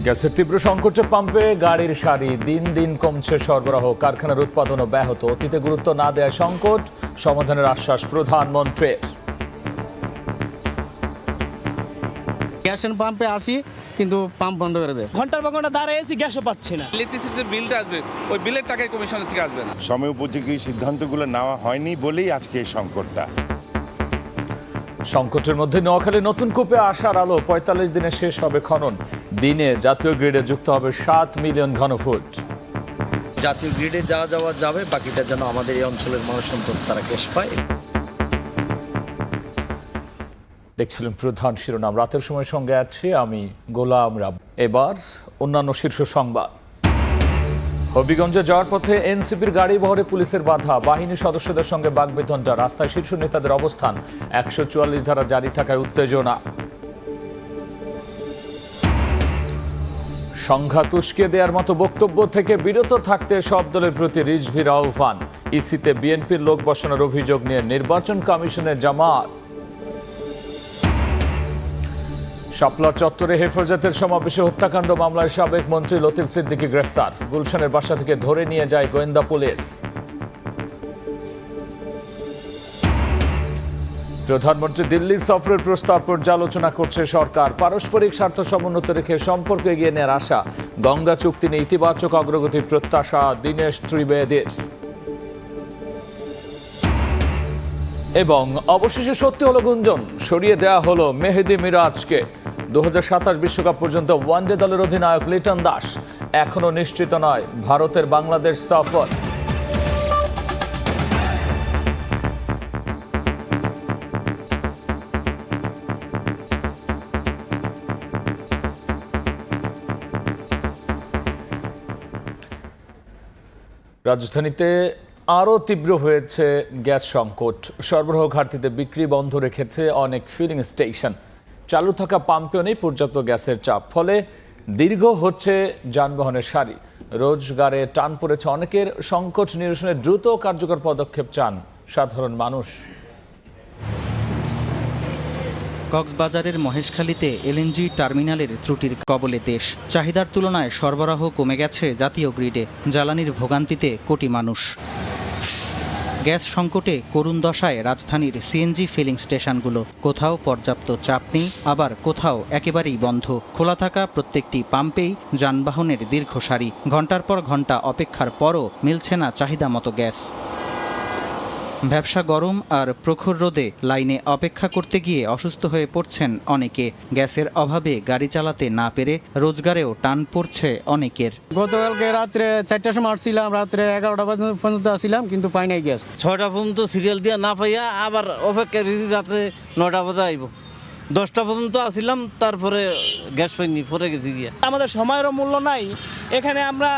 গ্যাসের তীব্র সংকটে পাম্পে গাড়ির সারি, দিন দিন কমছে সরবরাহ, কারখানার উৎপাদনও ব্যাহত। অতীতে গুরুত্ব না দেয়া সংকট সমাধানের আশ্বাস প্রধানমন্ত্রীর। গ্যাসের পাম্পে আসি কিন্তু পাম্প বন্ধ করে দেয়। ঘন্টার পর ঘন্টা দাঁড়িয়ে এসি, গ্যাসও পাচ্ছি না। ইলেকট্রিসিটির বিলটা আসবে, ওই বিলের টাকায় কমিশনের থেকে আসবে না। সময় উপযোগী সিদ্ধান্তগুলো নেওয়া হয়নি বলেই আজকে এই সংকটটা। সংকটের মধ্যে নোয়াখালী নতুন কূপে আসার আলো, ৪৫ দিনে শেষ হবে খনন। দিনে জাতীয় গ্রিডে যুক্ত হবে ৭ মিলিয়ন ঘনফুট। জাতীয় গ্রিডে যাওয়া যাবে, বাকিটা যেন আমাদের এই অঞ্চলের মানুষ অন্তত তারা গ্যাস পায়। দেখছিলেন প্রধান শিরোনাম। রাতের সময় সঙ্গে আছি আমি গোলাম রাব। এবার অন্যান্য শীর্ষ সংবাদ। হবিগঞ্জে যাওয়ার পথে এনসিপির গাড়ি বহরে পুলিশের বাধা, বাহিনী সদস্যদের সঙ্গে বাগবিতণ্ডা, রাস্তায় শীর্ষ নেতাদের অবস্থান, ১৪৪ ধারা জারি থাকায় উত্তেজনা। সংঘাত উস্কে দেওয়ার মতো বক্তব্য থেকে বিরত থাকতে সব দলের প্রতি রিজভির আহ্বান। ইসিতে বিএনপির লোক বসানোর অভিযোগ নিয়ে নির্বাচন কমিশনের জামাত। শাপলা চত্বরে হেফাজতের সমাবেশে হত্যাকাণ্ড মামলায় সাবেক মন্ত্রী লতিফ সিদ্দিকী গ্রেফতার, গুলশানের বাসা থেকে ধরে নিয়ে যায় গোয়েন্দা পুলিশ। প্রধানমন্ত্রী দিল্লি সফরের প্রস্তাব পর্যালোচনা করছে সরকার, পারস্পরিক স্বার্থ সমুন্নত রেখে সম্পর্ক এগিয়ে নেওয়ার আশা। গঙ্গা চুক্তি নিয়ে ইতিবাচক অগ্রগতির প্রত্যাশা দীনেশ ত্রিবেদীর। এবং অবশেষে সত্যি হলো গুঞ্জন, সরিয়ে দেওয়া হলো মেহেদী মিরাজকে। ২০২৭ বিশ্বকাপ পর্যন্ত ওয়ানডে দলের অধিনায়ক লিটন দাস এখনো নিশ্চিত নয় ভারতের বাংলাদেশ সফর। রাজধানীতে আরও তীব্র হয়েছে গ্যাস সংকট, সরবরাহ ঘাটতিতে বিক্রি বন্ধ রেখেছে অনেক ফিলিং স্টেশন। চালু থাকা পাম্পেও নেই পর্যাপ্ত গ্যাসের চাপ, ফলে দীর্ঘ হচ্ছে যানবাহনের সারি, রোজগারে টান পড়েছে অনেকের। সংকট নিরসনে দ্রুত কার্যকর পদক্ষেপ চান সাধারণ মানুষ। কক্সবাজারের মহেশখালীতে এলএনজি টার্মিনালের ত্রুটির কবলে দেশ। চাহিদার তুলনায় সরবরাহ কমে গেছে জাতীয় গ্রিডে, জ্বালানির ভোগান্তিতে কোটি মানুষ। গ্যাস সংকটে করুণ দশায় রাজধানীর সিএনজি ফিলিং স্টেশনগুলো। কোথাও পর্যাপ্ত চাপ নেই, আবার কোথাও একেবারেই বন্ধ। খোলা থাকা প্রত্যেকটি পাম্পেই যানবাহনের দীর্ঘ সারি, ঘন্টার পর ঘন্টা অপেক্ষার পরও মিলছে না চাহিদা মতো গ্যাস। ব্যবসা গরম আর প্রখর রোদে লাইনে অপেক্ষা করতে গিয়ে অসুস্থ হয়ে পড়ছেন অনেকে। গ্যাসের অভাবে গাড়ি চালাতে না পেরে রোজগারেও টান পড়ছে অনেকের। গতকালকে রাত্রে 4টার সময় আসছিলাম, রাত্রে 11টা পর্যন্ত আসছিলাম, কিন্তু পাই নাই গ্যাস। 6টা পর্যন্ত সিরিয়াল দিয়ে না পাইয়া আবার অপেক্ষা রাত্রে 9টা বাজে আইব। 10টা পর্যন্ত আসিলাম, তারপরে গ্যাস পাইনি, পরে গেছি গিয়া। আমাদের সময়েরও মূল্য নাই, এখানে আমরা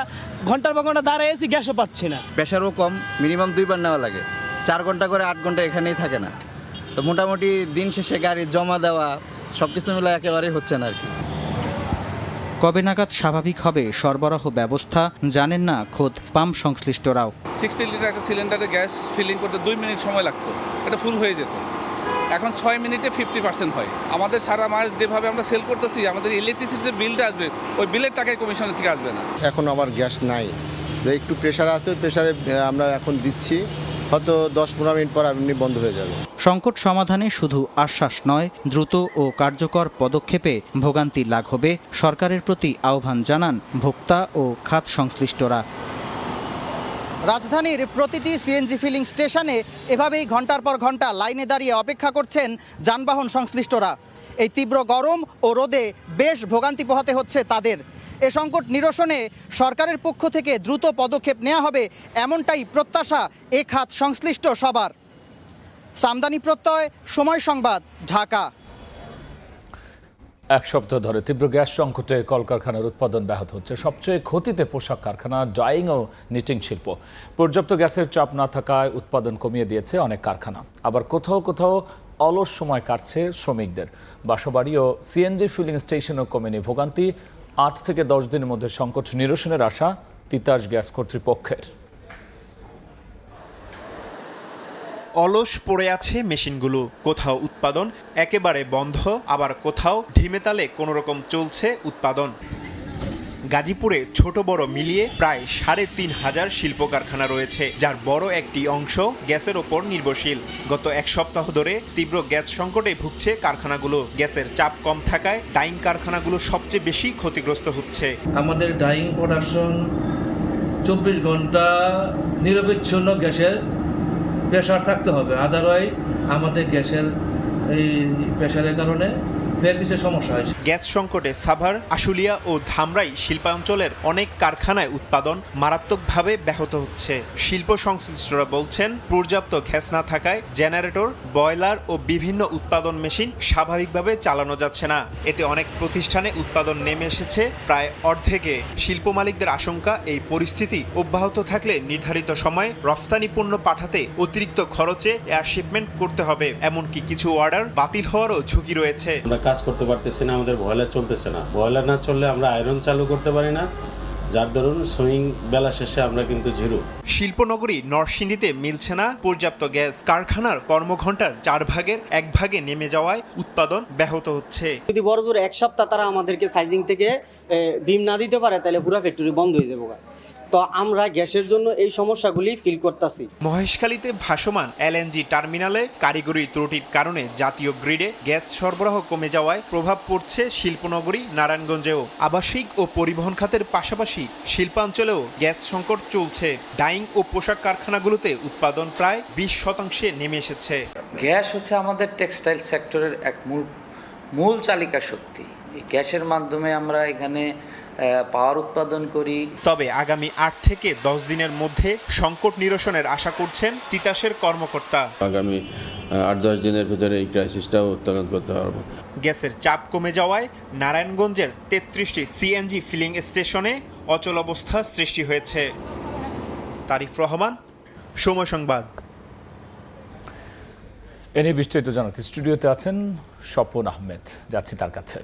ঘন্টার পর ঘন্টা দাঁড়িয়ে এসি, গ্যাসও পাচ্ছি না। প্রেশারও কম, মিনিমাম 2 বার নেওয়া লাগে, 4 ঘন্টা করে 8 ঘন্টা এখানেই থাকে না। তো মোটামুটি দিন শেষে গাড়ি জমা দেওয়া সব কিছু মিলে একেবারেই হচ্ছে না আর কি। কবে নাগাদ স্বাভাবিক হবে সরবরাহ ব্যবস্থা জানেন না খোদ পাম্প সংশ্লিষ্টরাও। 60 লিটার একটা সিলিন্ডারে গ্যাস ফিলিং করতে 2 মিনিট সময় লাগতো, এটা ফুল হয়ে যেত। এখন 6 মিনিটে 50% হয়। আমাদের সারা মাস যেভাবে আমরা সেল করতেছি, আমাদের ইলেকট্রিসিটির বিলটা আসবে, ওই বিলের টাকায় কমিশনের থেকে আসবে না। এখন আমার গ্যাস নাই, একটু প্রেশার আছে, প্রেশারে আমরা এখন দিচ্ছি, হয়তো 10-15 মিনিট পর এমনি বন্ধ হয়ে যাবে। সংকট সমাধানে শুধু আশ্বাস নয়, দ্রুত ও কার্যকর পদক্ষেপে ভোগান্তি লাঘবে সরকারের প্রতি আহ্বান জানান ভোক্তা ও খাত সংশ্লিষ্টরা। রাজধানীর প্রতিটি সিএনজি ফিলিং স্টেশনে এভাবেই ঘন্টার পর ঘন্টা লাইনে দাঁড়িয়ে অপেক্ষা করছেন যানবাহন সংশ্লিষ্টরা। এই তীব্র গরম ও রোদে বেশ ভোগান্তি পোহাতে হচ্ছে তাদের। এ সংকট নিরসনে সরকারের পক্ষ থেকে দ্রুত পদক্ষেপ নেওয়া হবে, এমনটাই প্রত্যাশা এ খাত সংশ্লিষ্ট সবার। সামদানি প্রত্যয়, সময় সংবাদ, ঢাকা। এক সপ্তাহ ধরে তীব্র গ্যাস সংকটে কলকারখানার উৎপাদন ব্যাহত হচ্ছে। সবচেয়ে ক্ষতিতে পোশাক কারখানা, ডাইং ও নিটিং শিল্প। পর্যাপ্ত গ্যাসের চাপ না থাকায় উৎপাদন কমিয়ে দিয়েছে অনেক কারখানা। আবার কোথাও কোথাও অলস সময় কাটছে শ্রমিকদের। বাসাবাড়ি ও সিএনজি ফিলিং স্টেশনও কমেনি ভোগান্তি। 8 থেকে 10 দিনের মধ্যে সংকট নিরসনের আশা তিতাস গ্যাস কর্তৃপক্ষের। অলস পড়ে আছে মেশিনগুলো, কোথাও উৎপাদন একেবারে বন্ধ, আবার কোথাও ঢিমেতালে কোনোরকম চলছে উৎপাদন। গাজীপুরে ছোট বড় মিলিয়ে প্রায় ৩,৫০০ শিল্প কারখানা রয়েছে, যার বড় একটি অংশ গ্যাসের ওপর নির্ভরশীল। গত এক সপ্তাহ ধরে তীব্র গ্যাস সংকটে ভুগছে কারখানাগুলো। গ্যাসের চাপ কম থাকায় ডাইং কারখানাগুলো সবচেয়ে বেশি ক্ষতিগ্রস্ত হচ্ছে। আমাদের ডাইং প্রোডাকশন 24 ঘন্টা নিরবিচ্ছিন্ন গ্যাসের প্রেশার থাকতে হবে, আদারওয়াইজ আমাদের গ্যাসের এই প্রেশারের কারণে সমস্যা হয়। গ্যাস সংকটে সাভার, আশুলিয়া ও ধামরাই শিল্পাঞ্চলের অনেক কারখানায় উৎপাদন মারাত্মকভাবে ব্যাহত হচ্ছে। শিল্প সংশ্লিষ্টরা বলছেন, পর্যাপ্ত গ্যাস না থাকায় জেনারেটর, বয়লার ও বিভিন্ন উৎপাদন মেশিন স্বাভাবিকভাবে চালানো যাচ্ছে না। এতে অনেক প্রতিষ্ঠানে উৎপাদন নেমে এসেছে প্রায় অর্ধেকে। শিল্প মালিকদের আশঙ্কা, এই পরিস্থিতি অব্যাহত থাকলে নির্ধারিত সময়ে রফতানি পণ্য পাঠাতে অতিরিক্ত খরচে এয়ার শিপমেন্ট করতে হবে। এমনকি কিছু অর্ডার বাতিল হওয়ারও ঝুঁকি রয়েছে। কাজ করতে পারতেছি না, আমাদের বয়লার চলতেছে না। বয়লার না চললে আমরা আয়রন চালু করতে পারি না, যার দরুন সুইং বেলা শেষে আমরা কিন্তু জিরো। শিল্পনগরী নরসিংদীতে মিলছে না পর্যাপ্ত গ্যাস। কারখানার কর্মঘণ্টার 4 ভাগের 1 ভাগে নেমে যাওয়ায় উৎপাদন ব্যাহত হচ্ছে। যদি বড় জোর 1 সপ্তাহ তারা আমাদেরকে সাইজিং থেকে বিম না দিতে পারে, তাহলে পুরো ফ্যাক্টরি বন্ধ হয়ে যাবে। তো আমরা গ্যাসের জন্য এই সমস্যাগুলি ফিল করতেছি। মহেশখালীতে ভাসমান এলএনজি টার্মিনালে কারিগরি ত্রুটির কারণে জাতীয় গ্রিডে গ্যাস সরবরাহ কমে যাওয়ায় প্রভাব পড়ছে শিল্পনগরী নারায়ণগঞ্জেও। আবাসিক ও পরিবহন খাতের পাশাপাশি শিল্পাঞ্চলেও গ্যাস সংকট চলছে। ডাইং ও পোশাক কারখানাগুলোতে উৎপাদন প্রায় 20% নেমে এসেছে। গ্যাস হচ্ছে আমাদের টেক্সটাইল সেক্টরের এক মূল চালিকা শক্তি। এই গ্যাসের মাধ্যমে আমরা এখানে পাওয়ার উৎপাদন করি। তবে আগামী 8 থেকে 10 দিনের মধ্যে সংকট নিরসনের আশা করছেন তিতাসের কর্মকর্তা। আগামী 8-10 দিনের ভিতরে এই ক্রাইসিসটাও উত্তোলন করতে পারবো। গ্যাসের চাপ কমে যাওয়ায় নারায়ণগঞ্জের 33টি সিএনজি ফিলিং স্টেশনে অচল অবস্থা সৃষ্টি হয়েছে। তারিফ রহমান, সময় সংবাদ। এ নিয়ে বিস্তারিত জানাতে স্টুডিওতে আছেন স্বপন আহমেদ, যাচ্ছি তার কাছে।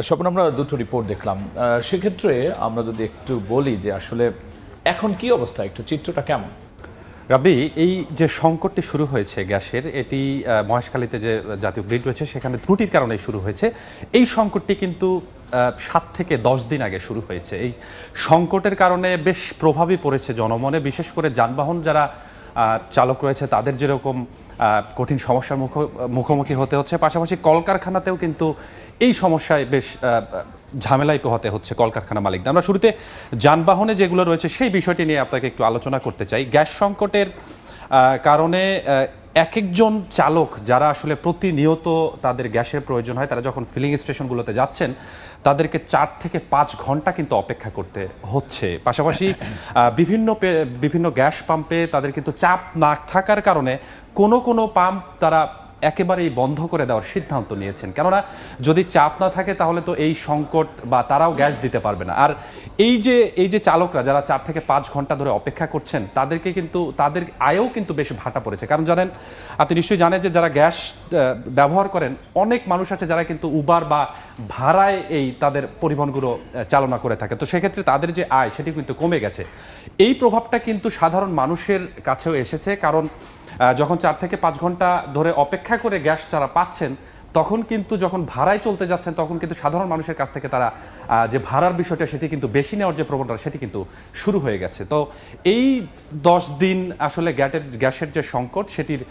স্বপন, আমরা দুটো রিপোর্ট দেখলাম, সেক্ষেত্রে আমরা যদি একটু বলি যে আসলে এখন কি অবস্থা, একটু চিত্রটা কেমন? রাবি, এই যে সংকটটি শুরু হয়েছে গ্যাসের, এটি মহেশখালীতে যে জাতীয় গ্রিড রয়েছে সেখানে ত্রুটির কারণে শুরু হয়েছে। এই সংকটটি কিন্তু 7 থেকে 10 দিন আগে শুরু হয়েছে। এই সংকটের কারণে বেশ প্রভাবই পড়েছে জনমনে, বিশেষ করে যানবাহন যারা চালক রয়েছে তাদের যেরকম কঠিন সমস্যার মুখোমুখি হতে হচ্ছে, পাশাপাশি কলকারখানাতেও কিন্তু এই সমস্যায় বেশ ঝামেলায় পোহাতে হচ্ছে কলকারখানা মালিকদের। আমরা শুরুতে যানবাহনে যেগুলো রয়েছে সেই বিষয়টি নিয়ে আপনাকে একটু আলোচনা করতে চাই। গ্যাস সংকটের কারণে এক একজন চালক যারা আসলে প্রতিনিয়ত তাদের গ্যাসের প্রয়োজন হয়, তারা যখন ফিলিং স্টেশনগুলোতে যাচ্ছেন তাদেরকে 4 থেকে 5 ঘন্টা কিন্তু অপেক্ষা করতে হচ্ছে। পাশাপাশি বিভিন্ন গ্যাস পাম্পে তাদের কিন্তু চাপ না থাকার কারণে কোনো পাম্প তারা একেবারেই বন্ধ করে দেওয়ার সিদ্ধান্ত নিয়েছেন। কেননা যদি চাপ না থাকে তাহলে তো এই সংকট বা তারাও গ্যাস দিতে পারবে না। আর এই যে চালকরা যারা 4 থেকে 5 ঘন্টা ধরে অপেক্ষা করছেন তাদেরকে কিন্তু তাদের আয়েও কিন্তু বেশ ভাটা পড়েছে। কারণ জানেন, আপনি নিশ্চয়ই জানেন যে যারা গ্যাস ব্যবহার করেন অনেক মানুষ আছে যারা কিন্তু উবার বা ভাড়ায় এই তাদের পরিবহনগুলো চালনা করে থাকে। তো সেক্ষেত্রে তাদের যে আয় সেটি কিন্তু কমে গেছে। এই প্রভাবটা কিন্তু সাধারণ মানুষের কাছেও এসেছে। কারণ যখন 4 থেকে 5 ঘন্টা ধরে অপেক্ষা করে গ্যাস যারা পাচ্ছেন, তখন কিন্তু যখন ভাড়ায় চলতে যাচ্ছেন তখন কিন্তু সাধারণ মানুষের কাছ থেকে তারা যে ভাড়ার বিষয়টা সেটি কিন্তু বেশি নেওয়ার যে প্রবণতা সেটি কিন্তু শুরু হয়ে গেছে। তো এই 10 দিন আসলে গ্যাসের যে সংকট সেটির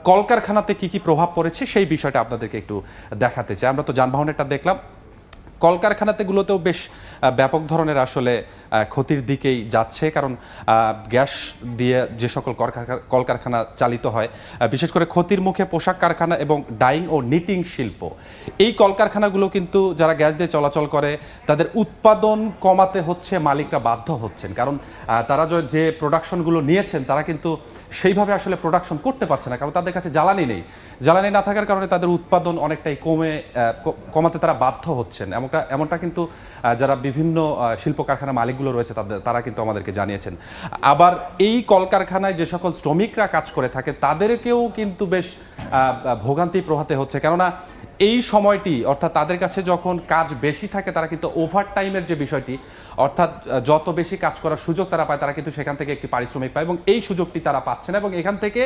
কলকারখানাতে কি প্রভাব পড়েছে সেই বিষয়টা আপনাদেরকে একটু দেখাতে চাই। আমরা তো যানবাহনেরটা দেখলাম, কলকারখানাতেগুলোতেও বেশ ব্যাপক ধরনের আসলে ক্ষতির দিকেই যাচ্ছে। কারণ গ্যাস দিয়ে যে সকল কলকারখানা চালিত হয়, বিশেষ করে ক্ষতির মুখে পোশাক কারখানা এবং ডাইং ও নিটিং শিল্প, এই কলকারখানাগুলো কিন্তু যারা গ্যাস দিয়ে চলাচল করে তাদের উৎপাদন কমাতে হচ্ছে, মালিকরা বাধ্য হচ্ছেন। কারণ তারা যে প্রোডাকশনগুলো নিয়েছেন তারা কিন্তু সেইভাবে আসলে প্রোডাকশন করতে পারছে না, কারণ তাদের কাছে জ্বালানি নেই। জ্বালানি না থাকার কারণে তাদের উৎপাদন অনেকটাই কমাতে তারা বাধ্য হচ্ছেন। এমনটা কিন্তু যারা বিভিন্ন শিল্প কারখানা মালিকগুলো রয়েছে তারা কিন্তু আমাদেরকে জানিয়েছেন। আবার এই কলকারখানায় যে সকল শ্রমিকরা কাজ করে থাকে তাদেরকেও কিন্তু বেশ ভোগান্তি পোহাতে হচ্ছে। কেননা এই সময়টি, অর্থাৎ তাদের কাছে যখন কাজ বেশি থাকে তারা কিন্তু ওভারটাইমের যে বিষয়টি, অর্থাৎ যত বেশি কাজ করার সুযোগ তারা পায় তারা কিন্তু সেখান থেকে একটি পারিশ্রমিক পায়, এবং এই সুযোগটি তারা পাচ্ছে না। এবং এখান থেকে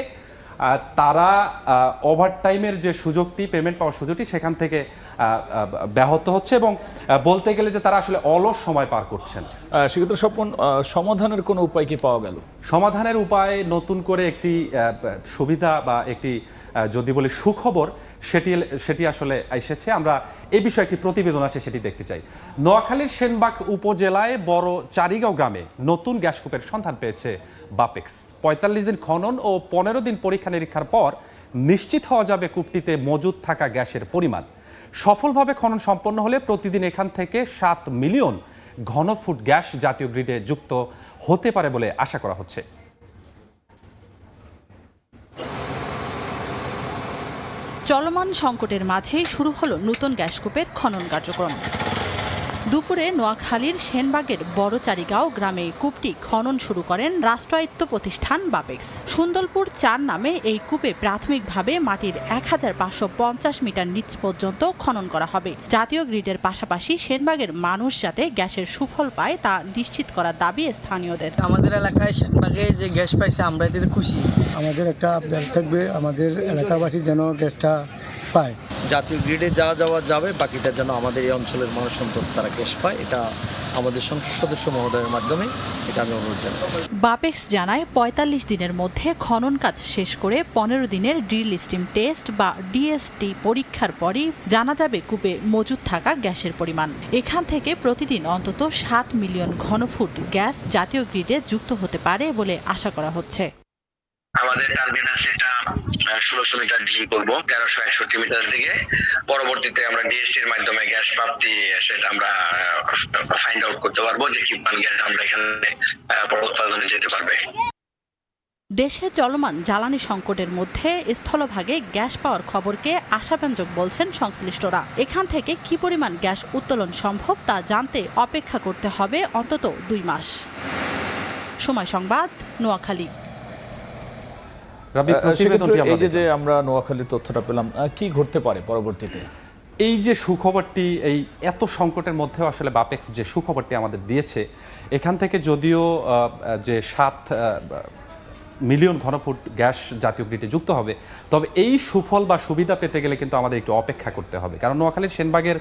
তারা ওভারটাইমের যে সুযোগটি, পেমেন্ট পাওয়ার সুযোগটি, সেখান থেকে ব্যাহত হচ্ছে এবং বলতে গেলে যে তারা আসলে অলস সময় পার করছেন। সেক্ষেত্রে স্বপন, সমাধানের কোনো উপায় কি পাওয়া গেল? সমাধানের উপায় নতুন করে একটি সুবিধা বা একটি যদি বলি সুখবর সেটি আসলে এসেছে। আমরা এই বিষয়ে একটি প্রতিবেদন আছে, সেটি দেখতে চাই। নোয়াখালীর সেনবাগ উপজেলায় বড় চারিগাঁও গ্রামে নতুন গ্যাসকূপের সন্ধান পেয়েছে বাপেক্স। ৪৫ দিন খনন ও ১৫ দিন পরীক্ষা নিরীক্ষার পর নিশ্চিত হওয়া যাবে কূপটিতে মজুদ থাকা গ্যাসের পরিমাণ। সফলভাবে খনন সম্পন্ন হলে প্রতিদিন এখান থেকে ৭ মিলিয়ন ঘনফুট গ্যাস জাতীয় গ্রিডে যুক্ত হতে পারে বলে আশা করা হচ্ছে। চলমান সংকটের মাঝেই শুরু হলো নতুন গ্যাসকূপের খনন কার্যক্রম। দুপুরে নোয়াখালীর সেনবাগের বড়চারিগাঁও গ্রামে কূপটি খনন শুরু করেন রাষ্ট্রায়ত্ত প্রতিষ্ঠান বাপেক্স। সুন্দরপুর ৪ নামে এই কূপে প্রাথমিকভাবে মাটির ১৫৫০ মিটার নিচ পর্যন্ত খনন করা হবে। জাতীয় গ্রিডের পাশাপাশি সেনবাগের মানুষ যাতে গ্যাসের সুফল পায় তা নিশ্চিত করার দাবি স্থানীয়দের। আমাদের এলাকায় সেনবাগে যে গ্যাস পাইছে আমরা এটাতে খুশি। আমাদের একটা আবদার থাকবে, আমাদের এলাকাবাসী যেন গ্যাসটা পায়। জাতীয় গ্রিডে যা যাওয়া যাবে, বাকিটা যেন আমাদের এই অঞ্চলের মানুষ অন্তত তারা গ্যাস পায়, এটা আমাদের সংসদ সদস্য মহোদয়ের মাধ্যমে এটা আমি অনুরোধ জানাই। বাপেক্স জানায় ৪৫ দিনের মধ্যে খনন কাজ শেষ করে ১৫ দিনের ড্রিল স্টিম টেস্ট বা ডিএসটি পরীক্ষার পরই জানা যাবে কূপে মজুদ থাকা গ্যাসের পরিমাণ। এখান থেকে প্রতিদিন অন্তত ৭ মিলিয়ন ঘনফুট গ্যাস জাতীয় গ্রিডে যুক্ত হতে পারে বলে আশা করা হচ্ছে। আমাদের টার্গেট আছে এটা ১৬০০ মিটার ড্রিল করবো ১৩৬১ মিটার থেকে। পরবর্তীতে আমরা ডিএসটির মাধ্যমে গ্যাস প্রাপ্তি সেটা আমরা ফাইন্ড আউট করতে পারবো যে কি মান গ্যাস আমরা এখানে উৎপাদনে যেতে পারবে। দেশে চলমান জ্বালানি সংকটের মধ্যে স্থলভাগে গ্যাস পাওয়ার খবরকে আশাব্যঞ্জক বলছেন সংশ্লিষ্টরা। এখান থেকে কি পরিমাণ গ্যাস উত্তোলন সম্ভব তা জানতে অপেক্ষা করতে হবে অন্তত ২ মাস। সময় সংবাদ, নোয়াখালী। এই যে আমরা নোয়াখালীর তথ্যটা পেলাম, কি ঘটতে পারে পরবর্তীতে? এই যে সুখবরটি, এই এত সংকটের মধ্যেও আসলে বাপেক্স যে সুখবরটি আমাদের দিয়েছে, এখান থেকে যদিও যে ৭ মিলিয়ন ঘনফুট গ্যাস জাতীয় গ্রিডে যুক্ত হবে, তবে এই সুফল বা সুবিধা পেতে গেলে কিন্তু আমাদের একটু অপেক্ষা করতে হবে। কারণ নোয়াখালীর সেনবাগের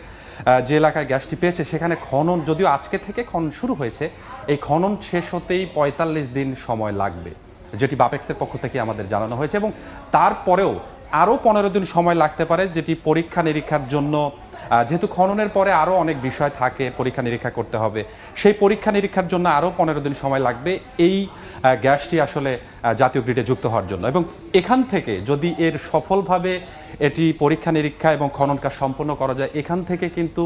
যে এলাকায় গ্যাসটি পেয়েছে সেখানে খনন যদিও আজকে থেকে খনন শুরু হয়েছে, এই খনন শেষ হতেই ৪৫ দিন সময় লাগবে, যেটি বাপেক্সের পক্ষ থেকে আমাদের জানানো হয়েছে। এবং তারপরেও আরও ১৫ দিন সময় লাগতে পারে, যেটি পরীক্ষা নিরীক্ষার জন্য, যেহেতু খননের পরে আরও অনেক বিষয় থাকে, পরীক্ষা নিরীক্ষা করতে হবে, সেই পরীক্ষা নিরীক্ষার জন্য আরও ১৫ দিন সময় লাগবে এই গ্যাসটি আসলে জাতীয় গ্রিডে যুক্ত হওয়ার জন্য। এবং এখান থেকে যদি এর সফলভাবে এটি পরীক্ষা নিরীক্ষা এবং খনন কাজ সম্পন্ন করা যায়, এখান থেকে কিন্তু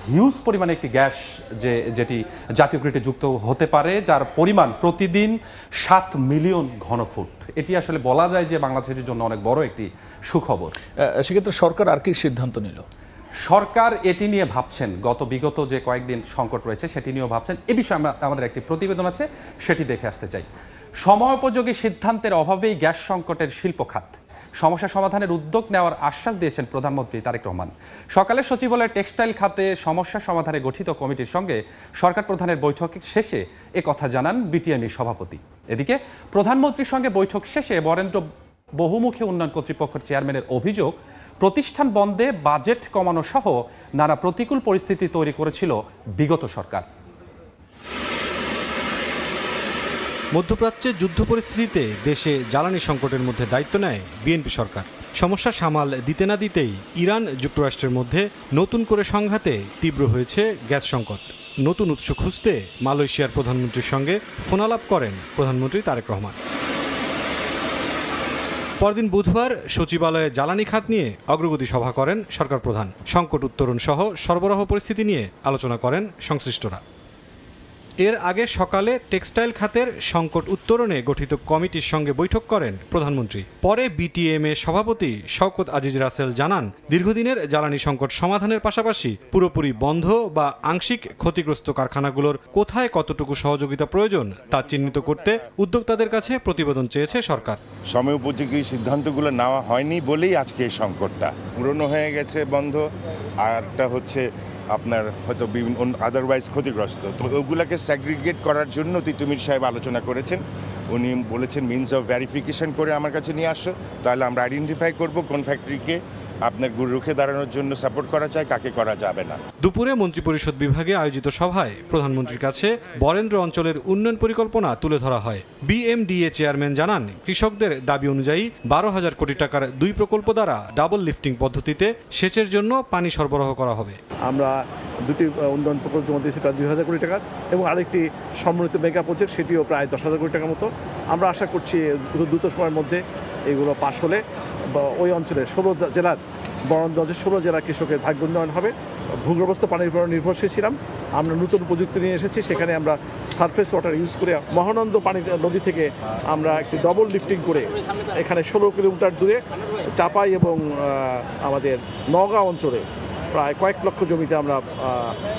হিউজ পরিমাণে একটি গ্যাস যেটি জাতীয় গ্রিডে যুক্ত হতে পারে, যার পরিমাণ প্রতিদিন ৭ মিলিয়ন ঘনফুট। এটি আসলে বলা যায় যে বাংলাদেশের জন্য অনেক বড় একটি সুখবর। সেক্ষেত্রে সরকার আর কি সিদ্ধান্ত নিল? সরকার এটি নিয়ে ভাবছেন, বিগত যে কয়েকদিন সংকট রয়েছে সেটি নিয়েও ভাবছেন। এ বিষয়ে আমাদের একটি প্রতিবেদন আছে, সেটি দেখে আসতে চাই। সময়োপযোগী সিদ্ধান্তের অভাবেই গ্যাস সংকটের শিল্প খাত। সমস্যা সমাধানের উদ্যোগ নেওয়ার আশ্বাস দিয়েছেন প্রধানমন্ত্রী তারেক রহমান। সকালে সচিবালয়ের টেক্সটাইল খাতে সমস্যা সমাধানে গঠিত কমিটির সঙ্গে সরকার প্রধানের বৈঠক শেষে একথা জানান বিটিএমই সভাপতি। এদিকে প্রধানমন্ত্রীর সঙ্গে বৈঠক শেষে বরেন্দ্র বহুমুখী উন্নয়ন কর্তৃপক্ষের চেয়ারম্যানের অভিযোগ, প্রতিষ্ঠান বন্ধে বাজেট কমানো সহ নানা প্রতিকূল পরিস্থিতি তৈরি করেছিল বিগত সরকার। মধ্যপ্রাচ্যে যুদ্ধ পরিস্থিতিতে দেশে জ্বালানি সংকটের মধ্যে দায়িত্ব নেয় বিএনপি সরকার। সমস্যা সামাল দিতে না দিতেই ইরান যুক্তরাষ্ট্রের মধ্যে নতুন করে সংঘাতে তীব্র হয়েছে গ্যাস সংকট। নতুন উৎস খুঁজতে মালয়েশিয়ার প্রধানমন্ত্রীর সঙ্গে ফোনালাপ করেন প্রধানমন্ত্রী তারেক রহমান। পরদিন বুধবার সচিবালয়ে জ্বালানি খাত নিয়ে অগ্রগতি সভা করেন সরকার প্রধান। সংকট উত্তরণ সহ সরবরাহ পরিস্থিতি নিয়ে আলোচনা করেন সংশ্লিষ্টরা। এর আগে সকালে টেক্সটাইল খাতের সংকট উত্তরণে গঠিত কমিটির সঙ্গে বৈঠক করেন প্রধানমন্ত্রী। পরে বিটিএমএ সভাপতি শওকত আজিজ রাসেল জানান, দীর্ঘদিনের জ্বালানি সংকট সমাধানের পাশাপাশি পুরোপুরি বন্ধ বা আংশিক ক্ষতিগ্রস্ত কারখানাগুলোর কোথায় কতটুকু সহযোগিতা প্রয়োজন তা চিহ্নিত করতে উদ্যোক্তাদের কাছে প্রতিবেদন চেয়েছে সরকার। সময়োপযোগী সিদ্ধান্তগুলো নেওয়া হয়নি বলেই আজকে এই সংকটটা পুরনো হয়ে গেছে বন্ধ, আরটা হচ্ছে আপনার হয়তো বিভিন্ন আদারওয়াইজ ক্ষতিগ্রস্ত। তো ওগুলোকে স্যাগ্রিগেট করার জন্য তিতুমির সাহেব আলোচনা করেছেন। উনি বলেছেন মিনস অফ ভেরিফিকেশন করে আমার কাছে নিয়ে আসো, তাহলে আমরা আইডেন্টিফাই করব কোন ফ্যাক্টরিকে আপনার রুখে দাঁড়ানোর জন্য সাপোর্ট করা চায়, কাকে করা যাবে না। দুপুরে মন্ত্রিপরিষদ বিভাগে আয়োজিত সভায় প্রধানমন্ত্রীর কাছে বরেন্দ্র অঞ্চলের উন্নয়ন পরিকল্পনা তুলে ধরা হয়। বিএমডিএ চেয়ারম্যান জানান, কৃষকদের দাবি অনুযায়ী 12,000 কোটি টাকার 2 প্রকল্প দ্বারা ডাবল লিফটিং পদ্ধতিতে সেচের জন্য পানি সরবরাহ করা হবে। আমরা দুটি উন্নয়ন প্রকল্পের মধ্যে প্রায় 2,000 কোটি টাকা এবং আরেকটি সম্মিলিত মেগা প্রজেক্ট, সেটিও প্রায় 10,000 কোটি টাকার মতো। আমরা আশা করছি দ্রুত সময়ের মধ্যে এগুলো পাশ হলে ওই অঞ্চলের 16 জেলার বরেন্দ্র অঞ্চলের 16 জেলার কৃষকের ভাগ্য উন্নয়ন হবে। ভূগর্ভস্থ পানির উপর নির্ভরশীল ছিলাম, আমরা নতুন প্রযুক্তি নিয়ে এসেছি, সেখানে আমরা সারফেস ওয়াটার ইউজ করে মহানন্দ পানি নদী থেকে আমরা একটি ডবল লিফটিং করে এখানে 16 কিলোমিটার দূরে চাপাই এবং আমাদের নওগাঁ অঞ্চলে প্রায় কয়েক লক্ষ জমিতে আমরা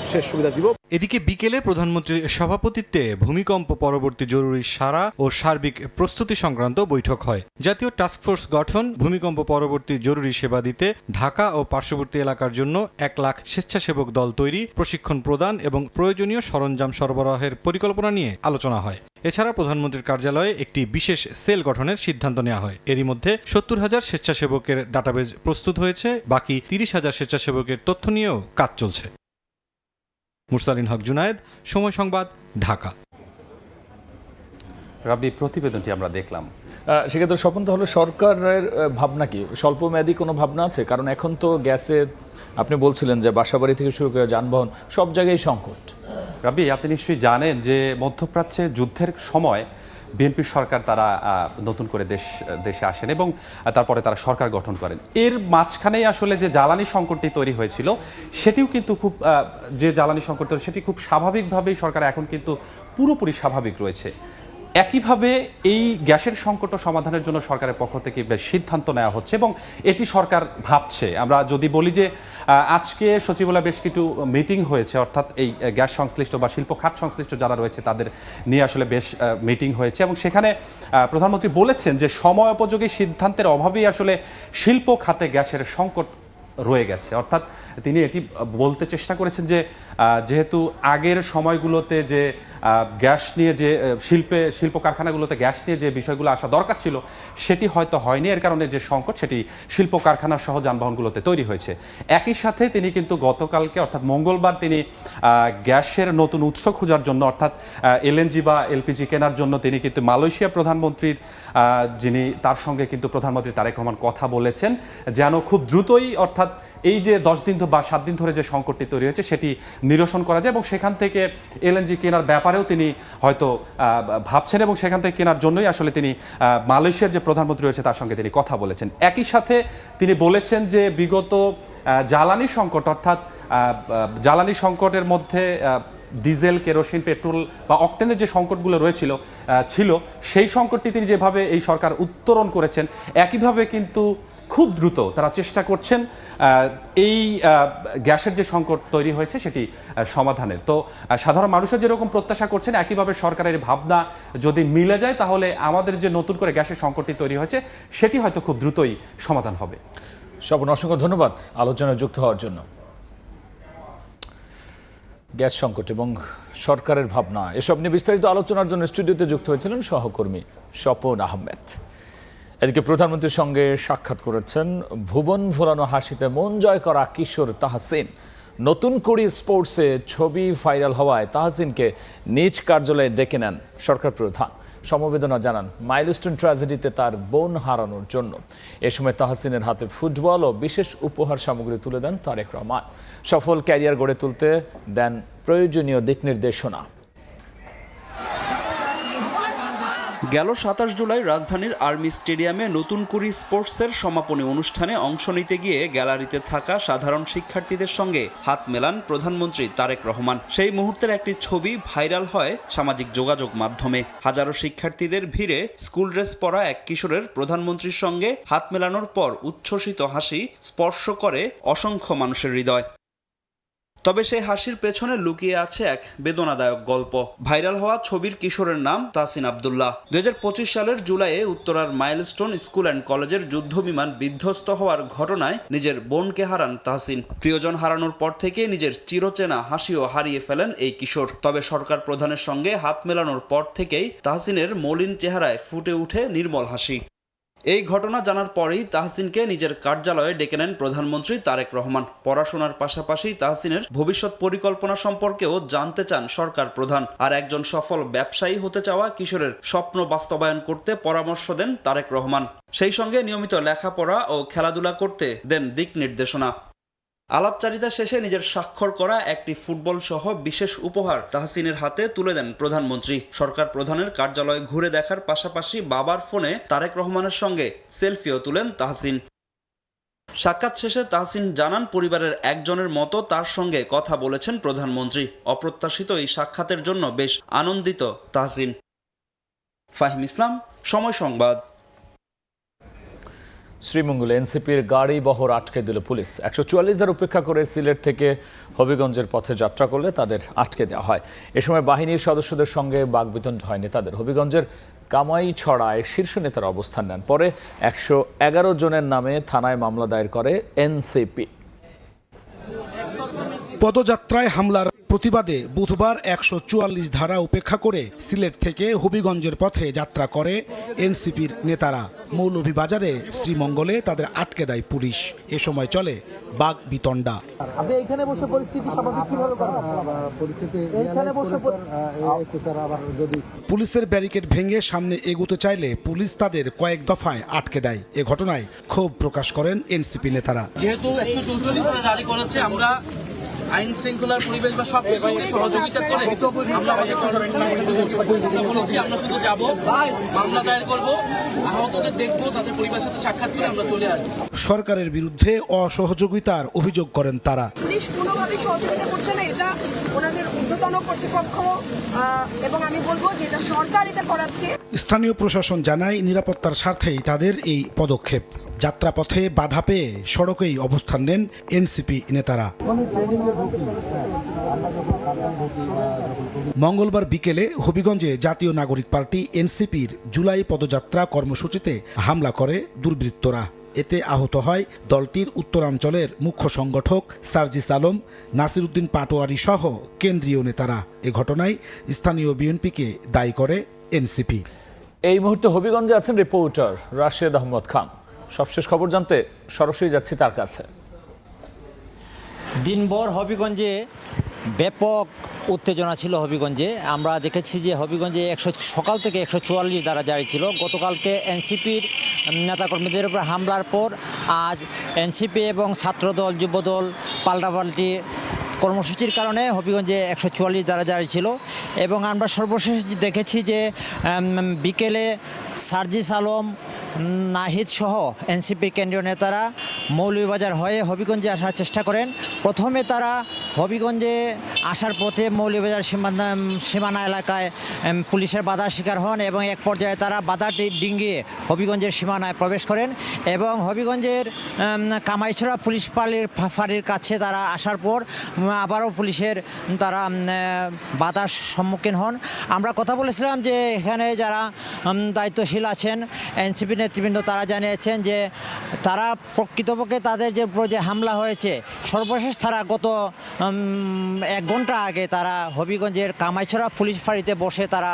সেচ সুবিধা দিব। এদিকে বিকেলে প্রধানমন্ত্রীর সভাপতিত্বে ভূমিকম্প পরবর্তী জরুরি সারা ও সার্বিক প্রস্তুতি সংক্রান্ত বৈঠক হয়। জাতীয় টাস্কফোর্স গঠন, ভূমিকম্প পরবর্তী জরুরি সেবা দিতে ঢাকা ও পার্শ্ববর্তী এলাকার জন্য 1 লাখ স্বেচ্ছাসেবক দল তৈরি, প্রশিক্ষণ প্রদান এবং প্রয়োজনীয় সরঞ্জাম সরবরাহের পরিকল্পনা নিয়ে আলোচনা হয়। এছাড়া প্রধানমন্ত্রীর কার্যালয়ে একটি বিশেষ সেল গঠনের সিদ্ধান্ত নেওয়া হয়। এরই মধ্যে 70,000 স্বেচ্ছাসেবকের ডাটাবেজ প্রস্তুত হয়েছে, বাকি 30,000 স্বেচ্ছাসেবকের তথ্য নিয়েও কাজ চলছে। মুরসালিন হক জুনায়েদ, সময় সংবাদ, ঢাকা। রাব্বি, প্রতিবেদনটি আমরা দেখলাম। সেক্ষেত্রে স্বপন, তাহলে সরকারের ভাবনা কি? স্বল্পমেয়াদী কোনো ভাবনা আছে? কারণ এখন তো গ্যাসের, আপনি বলছিলেন যে বাসাবাড়ি থেকে শুরু করে যানবাহন সব জায়গায় সংকট। রাব্বি, আপনি নিশ্চয়ই জানেন যে মধ্যপ্রাচ্যে যুদ্ধের সময় বিএনপি সরকার তারা নতুন করে দেশে আসেন এবং তারপরে তারা সরকার গঠন করেন। এর মাঝখানেই আসলে যে জ্বালানি সংকটটি তৈরি হয়েছিল, সেটিও কিন্তু খুব যে জ্বালানি সংকট তৈরি, সেটি খুব স্বাভাবিকভাবেই সরকার এখন কিন্তু পুরোপুরি স্বাভাবিক রয়েছে। একইভাবে এই গ্যাসের সংকট সমাধানের জন্য সরকারের পক্ষ থেকে বেশ সিদ্ধান্ত নেওয়া হচ্ছে এবং এটি সরকার ভাবছে। আমরা যদি বলি যে আজকে সচিবালয়ে বেশ কিছু মিটিং হয়েছে, অর্থাৎ এই গ্যাস সংশ্লিষ্ট বা শিল্প খাত সংশ্লিষ্ট যারা রয়েছে তাদের নিয়ে আসলে বেশ মিটিং হয়েছে এবং সেখানে প্রধানমন্ত্রী বলেছেন যে সময় উপযোগী সিদ্ধান্তের অভাবেই আসলে শিল্প খাতে গ্যাসের সংকট রয়ে গেছে। অর্থাৎ তিনি এটি বলতে চেষ্টা করেছেন যে যেহেতু আগের সময়গুলোতে যে গ্যাস নিয়ে যে শিল্প কারখানাগুলোতে গ্যাস নিয়ে যে বিষয়গুলো আসা দরকার ছিল সেটি হয়তো হয়নি, এর কারণে যে সংকট সেটি শিল্প কারখানা সহ যানবাহনগুলোতে তৈরি হয়েছে। একই সাথে তিনি কিন্তু গতকালকে অর্থাৎ মঙ্গলবার তিনি গ্যাসের নতুন উৎস খোঁজার জন্য অর্থাৎ এলএনজি বা এলপিজি কেনার জন্য তিনি কিন্তু মালয়েশিয়া প্রধানমন্ত্রীর যিনি তার সঙ্গে কিন্তু প্রধানমন্ত্রী তারেক রহমান কথা বলেছেন যেন খুব দ্রুতই অর্থাৎ এই যে 10 দিন বা 7 দিন ধরে যে সংকটটি তৈরি হয়েছে সেটি নিরসন করা যায় এবং সেখান থেকে এলএনজি কেনার ব্যাপারেও তিনি হয়তো ভাবছেন এবং সেখান থেকে কেনার জন্যই আসলে তিনি মালয়েশিয়ার যে প্রধানমন্ত্রী রয়েছে তার সঙ্গে তিনি কথা বলেছেন। একই সাথে তিনি বলেছেন যে বিগত জ্বালানি সংকট অর্থাৎ জ্বালানি সংকটের মধ্যে ডিজেল, কেরোসিন, পেট্রোল বা অকটেনের যে সংকটগুলো ছিল সেই সংকটটি তিনি যেভাবে এই সরকার উত্তরণ করেছেন, একইভাবে কিন্তু খুব দ্রুত তারা চেষ্টা করছেন এই গ্যাসের যে সংকট তৈরি হয়েছে সেটি সমাধানের। তো সাধারণ মানুষের যেরকম প্রত্যাশা করছেন একইভাবে সরকারের ভাবনা যদি মিলে যায় তাহলে আমাদের যে নতুন করে গ্যাসের সংকটটি তৈরি হয়েছে সেটি হয়তো খুব দ্রুতই সমাধান হবে। স্বপন, অসংখ্য ধন্যবাদ আলোচনায় যুক্ত হওয়ার জন্য। গ্যাস সংকট এবং সরকারের ভাবনা এসব নিয়ে বিস্তারিত আলোচনার জন্য স্টুডিওতে যুক্ত হয়েছিলেন সহকর্মী স্বপন আহমেদ। এদিকে প্রধানমন্ত্রীর সঙ্গে সাক্ষাৎ করেছেন ভুবন ভোলানো হাসিতে মন জয় করা কিশোর তাহসিন। নতুন কুড়ি স্পোর্টসে ছবি ভাইরাল হওয়ায় তাহসিনকে নিজ কার্যালয়ে ডেকে নেন সরকার প্রধান। সমবেদনা জানান মাইলস্টোন ট্র্যাজেডিতে তার বোন হারানোর জন্য। এ সময় তাহসিনের হাতে ফুটবল ও বিশেষ উপহার সামগ্রী তুলে দেন তারেক রহমান। সফল ক্যারিয়ার গড়ে তুলতে দেন প্রয়োজনীয় দিক নির্দেশনা। গেল 27 জুলাই রাজধানীর আর্মি স্টেডিয়ামে নতুন কুড়ি স্পোর্টসের সমাপনী অনুষ্ঠানে অংশ নিতে গিয়ে গ্যালারিতে থাকা সাধারণ শিক্ষার্থীদের সঙ্গে হাত মেলান প্রধানমন্ত্রী তারেক রহমান। সেই মুহূর্তের একটি ছবি ভাইরাল হয় সামাজিক যোগাযোগ মাধ্যমে। হাজারো শিক্ষার্থীদের ভিড়ে স্কুল ড্রেস পরা এক কিশোরের প্রধানমন্ত্রীর সঙ্গে হাত মেলানোর পর উচ্ছ্বসিত হাসি স্পর্শ করে অসংখ্য মানুষের হৃদয়। তবে সেই হাসির পেছনে লুকিয়ে আছে এক বেদনাদায়ক গল্প। ভাইরাল হওয়া ছবির কিশোরের নাম তাহসিন আব্দুল্লাহ। 2025 সালের জুলাইয়ে উত্তরার মাইলস্টোন স্কুল অ্যান্ড কলেজের যুদ্ধবিমান বিধ্বস্ত হওয়ার ঘটনায় নিজের বোনকে হারান তাহসিন। প্রিয়জন হারানোর পর থেকে নিজের চিরচেনা হাসিও হারিয়ে ফেলেন এই কিশোর। তবে সরকার প্রধানের সঙ্গে হাত মেলানোর পর থেকেই তাহসিনের মলিন চেহারায় ফুটে উঠে নির্মল হাসি। এই ঘটনা জানার পরেই তাহসিনকে নিজের কার্যালয়ে ডেকে নেন প্রধানমন্ত্রী তারেক রহমান। পড়াশোনার পাশাপাশি তাহসিনের ভবিষ্যৎ পরিকল্পনা সম্পর্কেও জানতে চান সরকার প্রধান। আর একজন সফল ব্যবসায়ী হতে চাওয়া কিশোরের স্বপ্ন বাস্তবায়ন করতে পরামর্শ দেন তারেক রহমান। সেই সঙ্গে নিয়মিত লেখাপড়া ও খেলাধুলা করতে দেন দিক নির্দেশনা। আলাপচারিতা শেষে নিজের স্বাক্ষর করা একটি ফুটবল সহ বিশেষ উপহার তাহসিনের হাতে তুলে দেন প্রধানমন্ত্রী। সরকার প্রধানের কার্যালয়ে ঘুরে দেখার পাশাপাশি বাবার ফোনে তারেক রহমানের সঙ্গে সেলফিও তুলেন তাহসিন। সাক্ষাৎ শেষে তাহসিন জানান পরিবারের একজনের মতো তার সঙ্গে কথা বলেছেন প্রধানমন্ত্রী। অপ্রত্যাশিত এই সাক্ষাতের জন্য বেশ আনন্দিত তাহসিন। ফাহিম ইসলাম, সময় সংবাদ। শ্রীমঙ্গলে এনসিপির গাড়ি বহর আটকে দিল পুলিশ। 144 ধারা উপেক্ষা করে সিলেট থেকে হবিগঞ্জের পথে যাত্রা করলে তাদের আটকে দেওয়া হয়। এ সময় বাহিনীর সদস্যদের সঙ্গে বাকবিতণ্ডা হয় নেতাদের। হবিগঞ্জের কামাইছড়ায় শীর্ষ নেতারা অবস্থান নেন। পরে 111 জনের নামে থানায় মামলা দায়ের করে এনসিপি। পদযাত্রায় হামলার প্রতিবাদে বুধবার 144 ধারা উপেক্ষা করে সিলেট থেকে হবিগঞ্জের পথে যাত্রা করে এনসিপির নেতারা। মৌলভীবাজারে শ্রীমঙ্গলে তাদের আটকে দেয় পুলিশ। এ সময় চলে বাকবিতণ্ডা। আপনি এখানে বসে পরিস্থিতি স্বাভাবিক কিভাবে করবেন? এইখানে বসে পুলিশের ব্যারিকেড ভেঙে সামনে এগোতে চাইলে পুলিশ তাদের কয়েক দফায় আটকে দেয়। এ ঘটনায় ক্ষোভ প্রকাশ করেন এনসিপি নেতারা। যেহেতু 144 ধারা জারি করেছে, আমরা আইন শৃঙ্খলার পরিবেশ বা সব কিছুকে সহযোগিতা করে আমরা বলেছি আমরা শুধু যাবো, মামলা দায়ের করবো, আহতদের দেখবো, তাদের পরিবারের সাথে সাক্ষাৎ করে আমরা চলে আসবো। সরকারের বিরুদ্ধে অসহযোগিতার অভিযোগ করেন তারা। পুলিশ কোনোভাবে সহযোগিতা করছে না, এটা ওনাদের ঊর্ধ্বতন কর্তৃপক্ষ এবং আমি বলবো যে এটা সরকার এটা করাচ্ছে। স্থানীয় প্রশাসন জানায় নিরাপত্তার স্বার্থেই তাদের এই পদক্ষেপ। যাত্রাপথে বাধা পেয়ে সড়কেই অবস্থান নেন এনসিপি নেতারা। মঙ্গলবার বিকেলে হবিগঞ্জে জাতীয় নাগরিক পার্টি এনসিপির জুলাই পদযাত্রা কর্মসূচিতে হামলা করে দুর্বৃত্তরা। এতে আহত হয় দলটির উত্তরাঞ্চলের মুখ্য সংগঠক সার্জিস আলম, নাসির উদ্দিন পাটোয়ারি সহ কেন্দ্রীয় নেতারা। এ ঘটনায় স্থানীয় বিএনপিকে দায়ী করে এনসিপি। এই মুহূর্তে হবিগঞ্জে আছেন রিপোর্টার রাশেদ আহমদ খান। সবশেষ খবর জানতে সরাসরি যাচ্ছি তার কাছে। দিনভর হবিগঞ্জে ব্যাপক উত্তেজনা ছিল। হবিগঞ্জে আমরা দেখেছি যে হবিগঞ্জে সকাল থেকে 144 ধারা জারি ছিল। গতকালকে এনসিপির নেতাকর্মীদের উপর হামলার পর আজ এনসিপি এবং ছাত্রদল, যুবদল পাল্টাপাল্টি কর্মসূচির কারণে হবিগঞ্জে 144 ধারা জারি ছিল। এবং আমরা সর্বশেষ দেখেছি যে বিকেলে সার্জিস আলম, নাহিদ সহ এনসিপির কেন্দ্রীয় নেতারা মৌলভীবাজার হয়ে হবিগঞ্জে আসার চেষ্টা করেন। প্রথমে তারা হবিগঞ্জে আসার পথে মৌলভীবাজার সীমানা এলাকায় পুলিশের বাধার শিকার হন এবং এক পর্যায়ে তারা বাধাটি ডিঙ্গিয়ে হবিগঞ্জের সীমানায় প্রবেশ করেন এবং হবিগঞ্জের কামাইছড়া পুলিশ ফাঁড়ির কাছে তারা আসার পর আবারও পুলিশের তারা বাধার সম্মুখীন হন। আমরা কথা বলেছিলাম যে এখানে যারা দায়িত্বশীল আছেন এনসিপি নেতৃবৃন্দ, তারা জানিয়েছেন যে তারা প্রকৃতপক্ষে তাদের যে হামলা হয়েছে সর্বশেষ তারা গত 1 ঘন্টা আগে তারা হবিগঞ্জের কামাইছড়া পুলিশ ফাঁড়িতে বসে তারা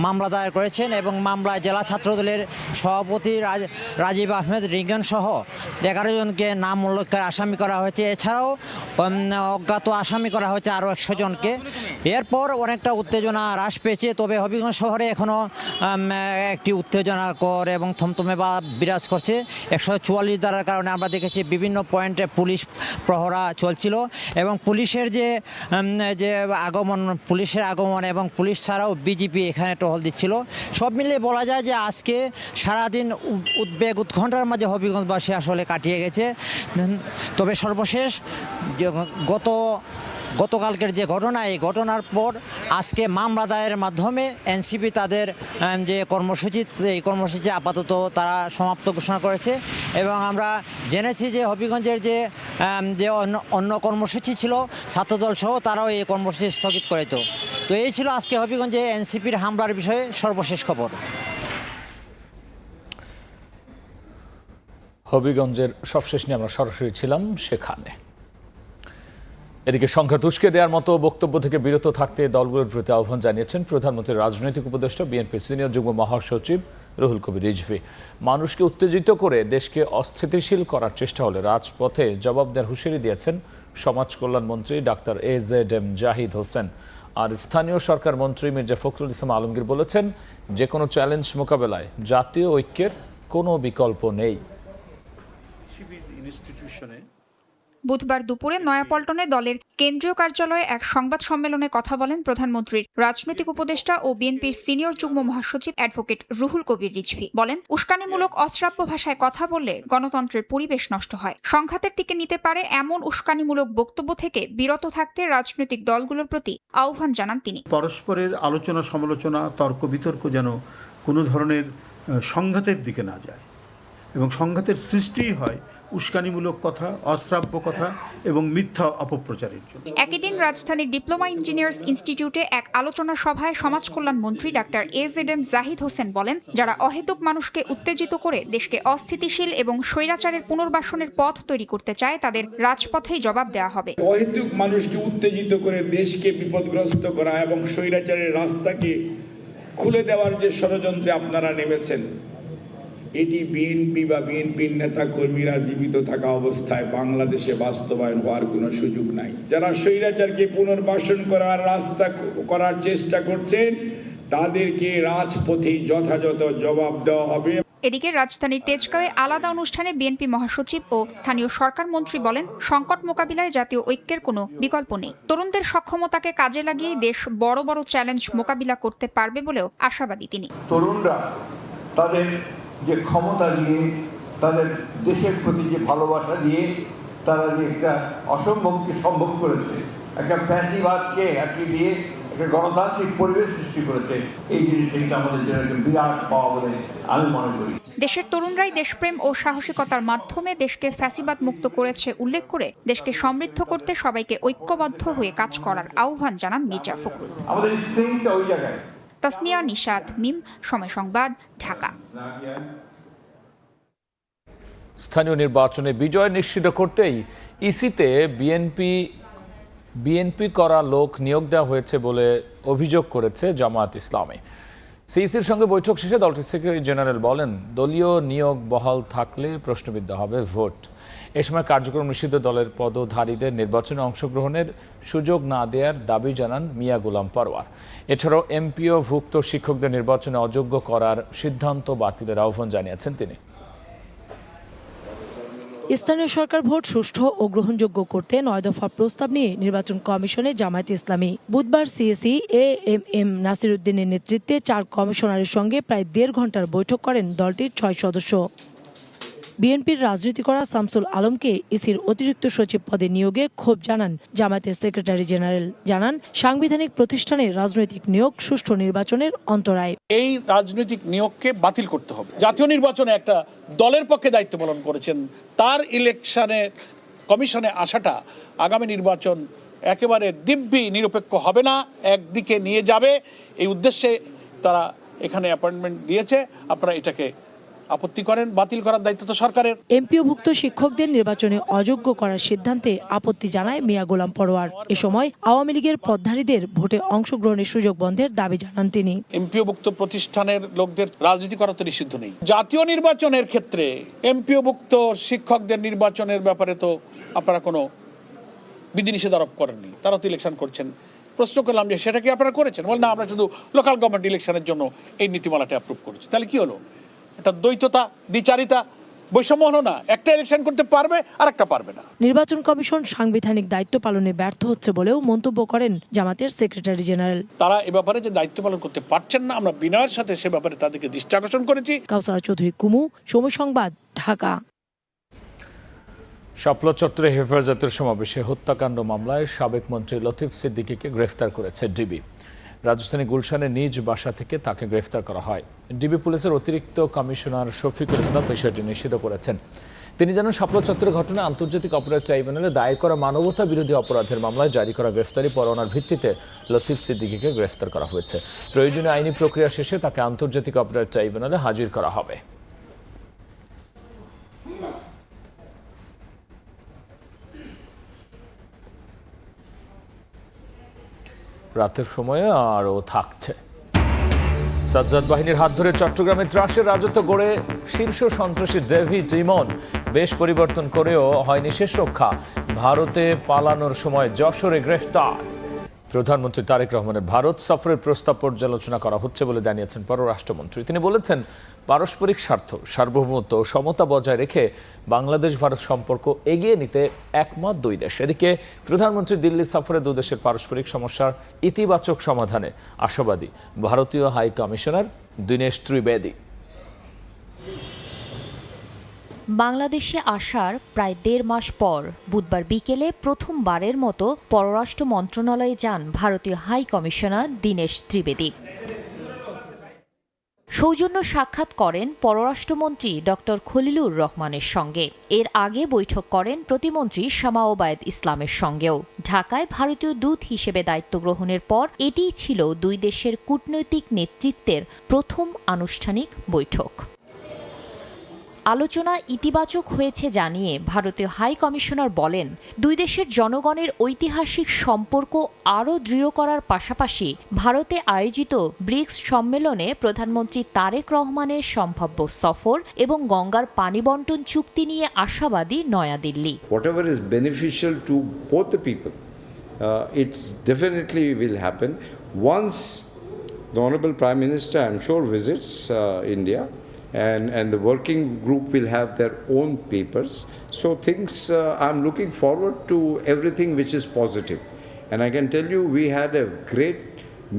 মামলা দায়ের করেছেন এবং মামলায় জেলা ছাত্রদলের সভাপতি রাজীব আহমেদ রিঙ্গন সহ 11 জনকে নাম উল্লেখের আসামি করা হয়েছে। এছাড়াও অজ্ঞাত আসামি করা হয়েছে আরও 100 জনকে। এরপর অনেকটা উত্তেজনা হ্রাস পেয়েছে, তবে হবিগঞ্জ শহরে এখনও একটি উত্তেজনাকর এবং থমথমে বা বিরাজ করছে। 144 ধারার কারণে আমরা দেখেছি বিভিন্ন পয়েন্টে পুলিশ প্রহরা চলছিল এবং পুলিশের যে পুলিশের আগমন এবং পুলিশ ছাড়াও বিজেপি এখানে টহল দিচ্ছিল। সব মিলিয়ে বলা যায় যে আজকে সারাদিন উদ্বেগ উৎকণ্ঠার মাঝে হবিগঞ্জবাসী আসলে কাটিয়ে গেছে। তবে সর্বশেষ গতকালকের যে ঘটনা, এই ঘটনার পর আজকে মামলা দায়েরের মাধ্যমে এনসিপি তাদের যে এই কর্মসূচি আপাতত তারা সমাপ্ত ঘোষণা করেছে এবং আমরা জেনেছি যে হবিগঞ্জের যে অন্য কর্মসূচি ছিল ছাত্রদল সহ তারাও এই কর্মসূচি স্থগিত করেছে। তো এই ছিল আজকে হবিগঞ্জে এনসিপির হামলার বিষয়ে সর্বশেষ খবর। হবিগঞ্জের সবশেষ নিয়ে আমরা সরাসরি ছিলাম সেখানে। এদিকে সংখ্যা উস্কে দেওয়ার মতো বক্তব্য থেকে বিরত থাকতে দলগুলোর প্রতি আহ্বান জানিয়েছেন প্রধানমন্ত্রীর রাজনৈতিক উপদেষ্টা বিএনপির সিনিয়র যুগ্ম মহাসচিব রুহুল কবির রিজভী। মানুষকে উত্তেজিত করে দেশকে অস্থিতিশীল করার চেষ্টা হলে রাজপথে জবাব দেওয়ার হুঁশিয়ারি দিয়েছেন সমাজ কল্যাণ মন্ত্রী ডাক্তার AZM জাহিদ হোসেন। আর স্থানীয় সরকার মন্ত্রী মির্জা ফখরুল ইসলাম আলমগীর বলেছেন, যে কোনো চ্যালেঞ্জ মোকাবেলায় জাতীয় ঐক্যের কোনো বিকল্প নেই। বুধবার দুপুরে নয়াপল্টনে দলের কেন্দ্রীয় কার্যালয়ে এক সংবাদ সম্মেলনে কথা বলেন প্রধানমন্ত্রীর রাজনৈতিক উপদেষ্টা ও বিএনপির সিনিয়র যুগ্ম মহাসচিব অ্যাডভোকেট রুহুল কবির রিজভী। বলেন, উস্কানিমূলক অশ্রাব্য ভাষায় কথা বললে গণতন্ত্রের পরিবেশ নষ্ট হয়। সংঘাতের দিকে নিতে পারে এমন উস্কানিমূলক বক্তব্য থেকে বিরত থাকতে রাজনৈতিক দলগুলোর প্রতি আহ্বান জানান তিনি। পরস্পরের আলোচনা সমালোচনা, তর্ক বিতর্ক যেন কোনো ধরনের সংঘাতের দিকে না যায় এবং সংঘাতের সৃষ্টি হয় উস্কানিমূলক কথা, অশ্রাব্য কথা এবং মিথ্যা অপপ্রচারের জন্য। একই দিন রাজধানীর ডিপ্লোমা ইঞ্জিনিয়ার্স ইনস্টিটিউটে এক আলোচনা সভায় সমাজ কল্যাণ মন্ত্রী ডাক্তার AZM জাহিদ হোসেন বলেন, যারা অহেতুক মানুষকে উত্তেজিত করে দেশকে অস্থিতিশীল এবং স্বৈরাচারের পুনর্বাসনের পথ তৈরি করতে চায় তাদের রাজপথেই জবাব দেওয়া হবে। অহেতুক মানুষকে উত্তেজিত করে দেশকে বিপদগ্রস্ত করা এবং স্বৈরাচারের রাস্তাকে খুলে দেওয়ার যে ষড়যন্ত্রে আপনারা নেমেছেন, এটি বিএনপি বা বিএনপির নেতা কর্মীরা জীবিত থাকা অবস্থায় বাংলাদেশে বাস্তবায়ন হওয়ার কোনো সুযোগ নাই। যারা স্বৈরাচারকে পুনর্বাসন করার রাস্তা করার চেষ্টা করছেন তাদেরকে রাজপথে যথাযথ জবাব দেওয়া হবে। এদিকে রাজধানীর তেজগাঁওয়ে আলাদা অনুষ্ঠানে বিএনপি মহাসচিব ও স্থানীয় সরকার মন্ত্রী বলেন, সংকট মোকাবিলায় জাতীয় ঐক্যের কোনো বিকল্প নেই। তরুণদের সক্ষমতাকে কাজে লাগিয়ে দেশ বড় বড় চ্যালেঞ্জ মোকাবিলা করতে পারবে বলেও আশাবাদী তিনি। তরুণরা তাদের যে ক্ষমতা দিয়ে, তাদের দেশের প্রতি যে ভালোবাসা দিয়ে তারা যে একটা অসম্ভবকে সম্ভব করেছে, একটা ফ্যাসিবাদকে একটি দিয়ে একটা গণতান্ত্রিক পরিবেশ সৃষ্টি করেছে, এই জিনিসটা আমাদের জন্য একটা বিরাট পাওয়া বলে আমি মনে করি। দেশের তরুণরাই দেশপ্রেম ও সাহসিকতার মাধ্যমে দেশকে ফ্যাসিবাদ মুক্ত করেছে উল্লেখ করে দেশকে সমৃদ্ধ করতে সবাইকে ঐক্যবদ্ধ হয়ে কাজ করার আহ্বান জানান মির্জা ফখরুল। আমাদের স্ট্রেংথটা ওই জায়গায়। তাসনিয়া নিশাত, মিম, সময় সংবাদ, ঢাকা। স্থানীয় নির্বাচনে বিজয় নিশ্চিত করতেই ইসিতে বিএনপি করা লোক নিয়োগ দেওয়া হয়েছে বলে অভিযোগ করেছে জামায়াত ইসলামী। সিইসির সঙ্গে বৈঠক শেষে দলটির সেক্রেটারি জেনারেল বলেন, দলীয় নিয়োগ বহাল থাকলে প্রশ্নবিদ্ধ হবে ভোট। এ সময় কার্যক্রম নিষিদ্ধ দলের পদধারীদের নির্বাচনে অংশগ্রহণের সুযোগ না দেওয়ার দাবি জানান মিয়া গোলাম পরোয়ার। এছাড়াও এমপিও ভুক্ত শিক্ষকদের নির্বাচনে অযোগ্য করার সিদ্ধান্ত বাতিলের আহ্বান জানিয়েছেন তিনি। স্থানীয় সরকার ভোট সুষ্ঠু ও গ্রহণযোগ্য করতে ৯ দফা প্রস্তাব নিয়ে নির্বাচন কমিশনে জামায়াত ইসলামী বুধবার সিএসি AMM নাসিরউদ্দিনের নেতৃত্বে 4 কমিশনারের সঙ্গে প্রায় 1.5 ঘন্টার বৈঠক করেন দলটির 6 সদস্য। বিএনপির রাজনীতি করা শামসুল আলমকে ইসির অতিরিক্ত সচিব পদে নিয়োগে ক্ষোভ জানান জামায়াতের সেক্রেটারি জেনারেল। জানান, সাংবিধানিক প্রতিষ্ঠানে রাজনৈতিক নিয়োগ সুষ্ঠু নির্বাচনের অন্তরায়। এই রাজনৈতিক নিয়োগকে বাতিল করতে হবে। জাতীয় নির্বাচনে একটা দলের পক্ষে দায়িত্ব পালন করেছেন, তার ইলেকশনে কমিশনে আসাটা আগামী নির্বাচন একেবারে দিব্যি নিরপেক্ষ হবে না, একদিকে নিয়ে যাবে, এই উদ্দেশ্যে তারা এখানে অ্যাপয়েন্টমেন্ট দিয়েছে। আপনারা এটাকে আপত্তি করেন, বাতিল করার দায়িত্ব তো সরকারের। এমপিওভুক্ত শিক্ষকদের নির্বাচনে অযোগ্য করার সিদ্ধান্তে আপত্তি জানায় মিয়া গোলাম পরোয়ার। এ সময় আওয়ামী লীগের পদধারীদের ভোটে অংশগ্রহণের সুযোগ বন্ধের দাবি জানান তিনি। এমপিওভুক্ত প্রতিষ্ঠানের লোকদের রাজনীতি করা তো নিষিদ্ধ নেই। জাতীয় নির্বাচনের ক্ষেত্রে এমপিওভুক্ত শিক্ষকদের নির্বাচনের ব্যাপারে তো আপনারা কোনো বিধিনিষেধ আরোপ করেননি, তারা তো ইলেকশন করছেন। প্রশ্ন করলাম যে সেটা কি আপনারা করেছেন? বল না, আমরা শুধু লোকাল গভর্নমেন্ট ইলেকশনের জন্য এই নীতিমালাটা অ্যাপ্রুভ করেছি। তাহলে কি হলো? এটা দ্বৈততা, দ্বিচারিতা, বৈষম্য হলো না? একটা ইলেকশন করতে পারবে আর একটা পারবে না। নির্বাচন কমিশন সাংবিধানিক দায়িত্ব পালনে ব্যর্থ হচ্ছে বলেও মন্তব্য করেন জামাতের সেক্রেটারি জেনারেল। তারা এ ব্যাপারে যে দায়িত্ব পালন করতে পারছেন না, আমরা বিনয়ের সাথে সে ব্যাপারে তাদেরকে দৃষ্টি আকর্ষণ করেছি। কাউসারা চৌধুরী, কুমু, সময় সংবাদ, ঢাকা। শাপলা চত্বরে হেফাজতের সমাবেশে হত্যাকাণ্ড মামলায় সাবেক মন্ত্রী লতিফ সিদ্দিকীকে গ্রেফতার করেছে ডিবি। রাজধানী গুলশানের নিজ বাসা থেকে তাকে গ্রেফতার করা হয়। ডিবি পুলিশের অতিরিক্ত কমিশনার শফিকুল ইসলাম বিষয়টি নিষিদ্ধ করেছেন। তিনি জানান, শাপলা চত্বরের ঘটনায় আন্তর্জাতিক অপরাধ ট্রাইব্যুনালে দায়ের করা মানবতা বিরোধী অপরাধের মামলায় জারি করা গ্রেফতারি পরোয়ানার ভিত্তিতে লতিফ সিদ্দিকীকে গ্রেফতার করা হয়েছে। প্রয়োজনীয় আইনি প্রক্রিয়া শেষে তাকে আন্তর্জাতিক অপরাধ ট্রাইব্যুনালে হাজির করা হবে। রাতের সময়ে আরও থাকছে। সাজ্জাদ বাহিনীর হাত ধরে চট্টগ্রামে ত্রাসের রাজত্ব গড়ে শীর্ষ সন্ত্রাসী ডেভিড ইমন বেশ পরিবর্তন করেও হয়নি শেষ রক্ষা। ভারতে পালানোর সময় যশোরে গ্রেফতার। প্রধানমন্ত্রী তারেক রহমানের ভারত সফরের প্রস্তাব পর্যালোচনা করা হচ্ছে বলে জানিয়েছেন পররাষ্ট্রমন্ত্রী। তিনি বলেছেন, পারস্পরিক স্বার্থ, সার্বভৌমত্ব ও সমতা বজায় রেখে বাংলাদেশ ভারত সম্পর্ক এগিয়ে নিতে একমত দুই দেশ। এদিকে প্রধানমন্ত্রী দিল্লি সফরে দুই দেশের পারস্পরিক সমস্যার ইতিবাচক সমাধানে আশাবাদী ভারতীয় হাই কমিশনার দীনেশ ত্রিবেদী। বাংলাদেশে আসার প্রায় ১.৫ মাস পর বুধবার বিকেলে প্রথমবারের মতো পররাষ্ট্র মন্ত্রণালয়ে যান ভারতীয় হাই কমিশনার দীনেশ ত্রিবেদী। সৌজন্য সাক্ষাৎ করেন পররাষ্ট্রমন্ত্রী ডক্টর খলিলুর রহমানের সঙ্গে। এর আগে বৈঠক করেন প্রতিমন্ত্রী শামা ওবায়দ ইসলামের সঙ্গেও। ঢাকায় ভারতীয় দূত হিসেবে দায়িত্ব গ্রহণের পর এটিই ছিল দুই দেশের কূটনৈতিক নেতৃত্বের প্রথম আনুষ্ঠানিক বৈঠক। আলোচনা ইতিবাচক হয়েছে জানিয়ে ভারতীয় হাই কমিশনার বলেন, দুই দেশের জনগণের ঐতিহাসিক সম্পর্ক আরও দৃঢ় করার পাশাপাশি ভারতে আয়োজিত ব্রিক্স সম্মেলনে প্রধানমন্ত্রী তারেক রহমানের সম্ভাব্য সফর এবং গঙ্গার পানি বণ্টন চুক্তি নিয়ে আশাবাদী New Delhi. Whatever is beneficial to both the people, it's definitely will happen once the Honorable Prime Minister, I'm sure, visits India. And the working group will have their own papers. So things, I'm looking forward to everything which is positive. And I can tell you, we had a great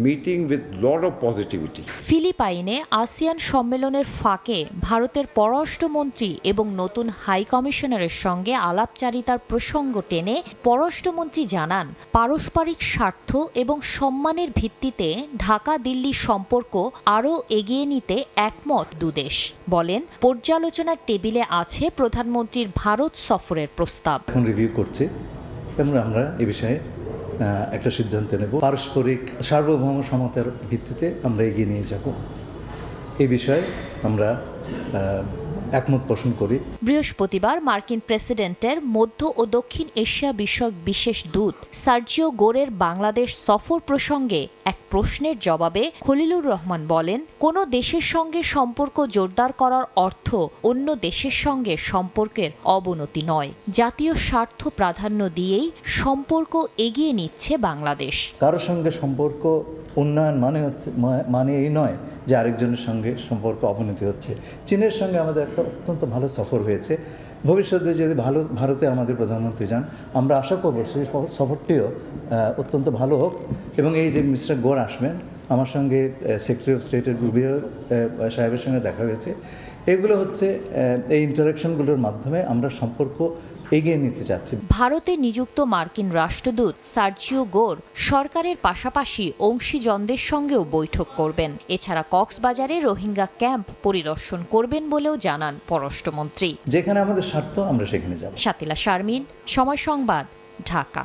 meeting with lot of positivity. ফিলিপাইনে ASEAN সম্মেলনের ফাঁকে ভারতের পররাষ্ট্রমন্ত্রী এবং নতুন high কমিশনারের সঙ্গে আলাপচারিতার প্রসঙ্গ টেনে পররাষ্ট্রমন্ত্রী জানান, পারস্পরিক স্বার্থ এবং সম্মানের ভিত্তিতে ঢাকা দিল্লি সম্পর্ক আরও এগিয়ে নিতে একমত দুদেশ। বলেন, পর্যালোচনার টেবিলে আছে প্রধানমন্ত্রীর ভারত সফরের প্রস্তাব। এখন রিভিউ করছে এবং আমরা এ বিষয়ে একটা সিদ্ধান্ত নেব। পারস্পরিক সার্বভৌম সমতার ভিত্তিতে আমরা এগিয়ে নিয়ে যাব, এই বিষয়ে আমরা একমত পোষণ করি। বৃহস্পতিবার মার্কিন প্রেসিডেন্টের মধ্য ও দক্ষিণ এশিয়া বিষয়ক বিশেষ দূত সার্জিও গোরের বাংলাদেশ সফর প্রসঙ্গে এক প্রশ্নের জবাবে খলিলুর রহমান বলেন, কোনো দেশের সঙ্গে সম্পর্ক জোরদার করার অর্থ অন্য দেশের সঙ্গে সম্পর্কের অবনতি নয়। জাতীয় স্বার্থ প্রাধান্য দিয়েই সম্পর্ক এগিয়ে নিচ্ছে বাংলাদেশ। কারোর সঙ্গে সম্পর্ক উন্নয়ন মানে এই নয় যে আরেকজনের সঙ্গে সম্পর্ক অবনতি হচ্ছে। চীনের সঙ্গে আমাদের একটা অত্যন্ত ভালো সফর হয়েছে। ভবিষ্যতে যদি ভারতে আমাদের প্রধানমন্ত্রী যান, আমরা আশা করব সেই সফরটিও অত্যন্ত ভালো হোক। এবং এই যে মিস্টার গোর আসবেন, আমার সঙ্গে সেক্রেটারি অফ স্টেটের রুবিও সাহেবের সঙ্গে দেখা হয়েছে। এগুলো হচ্ছে এই ইন্টারাকশনগুলোর মাধ্যমে আমরা সম্পর্ক এগিয়ে নিতে যাচ্ছি। ভারতে নিযুক্ত মার্কিন রাষ্ট্রদূত সার্জিও গোর সরকারের পাশাপাশি অংশীজনদের সঙ্গেও বৈঠক করবেন। এছাড়া কক্সবাজারে রোহিঙ্গা ক্যাম্প পরিদর্শন করবেন বলেও জানান পররাষ্ট্রমন্ত্রী। যেখানে আমাদের স্বার্থ আমরা সেখানে যাব। শাতিলা শারমিন, সময় সংবাদ, ঢাকা।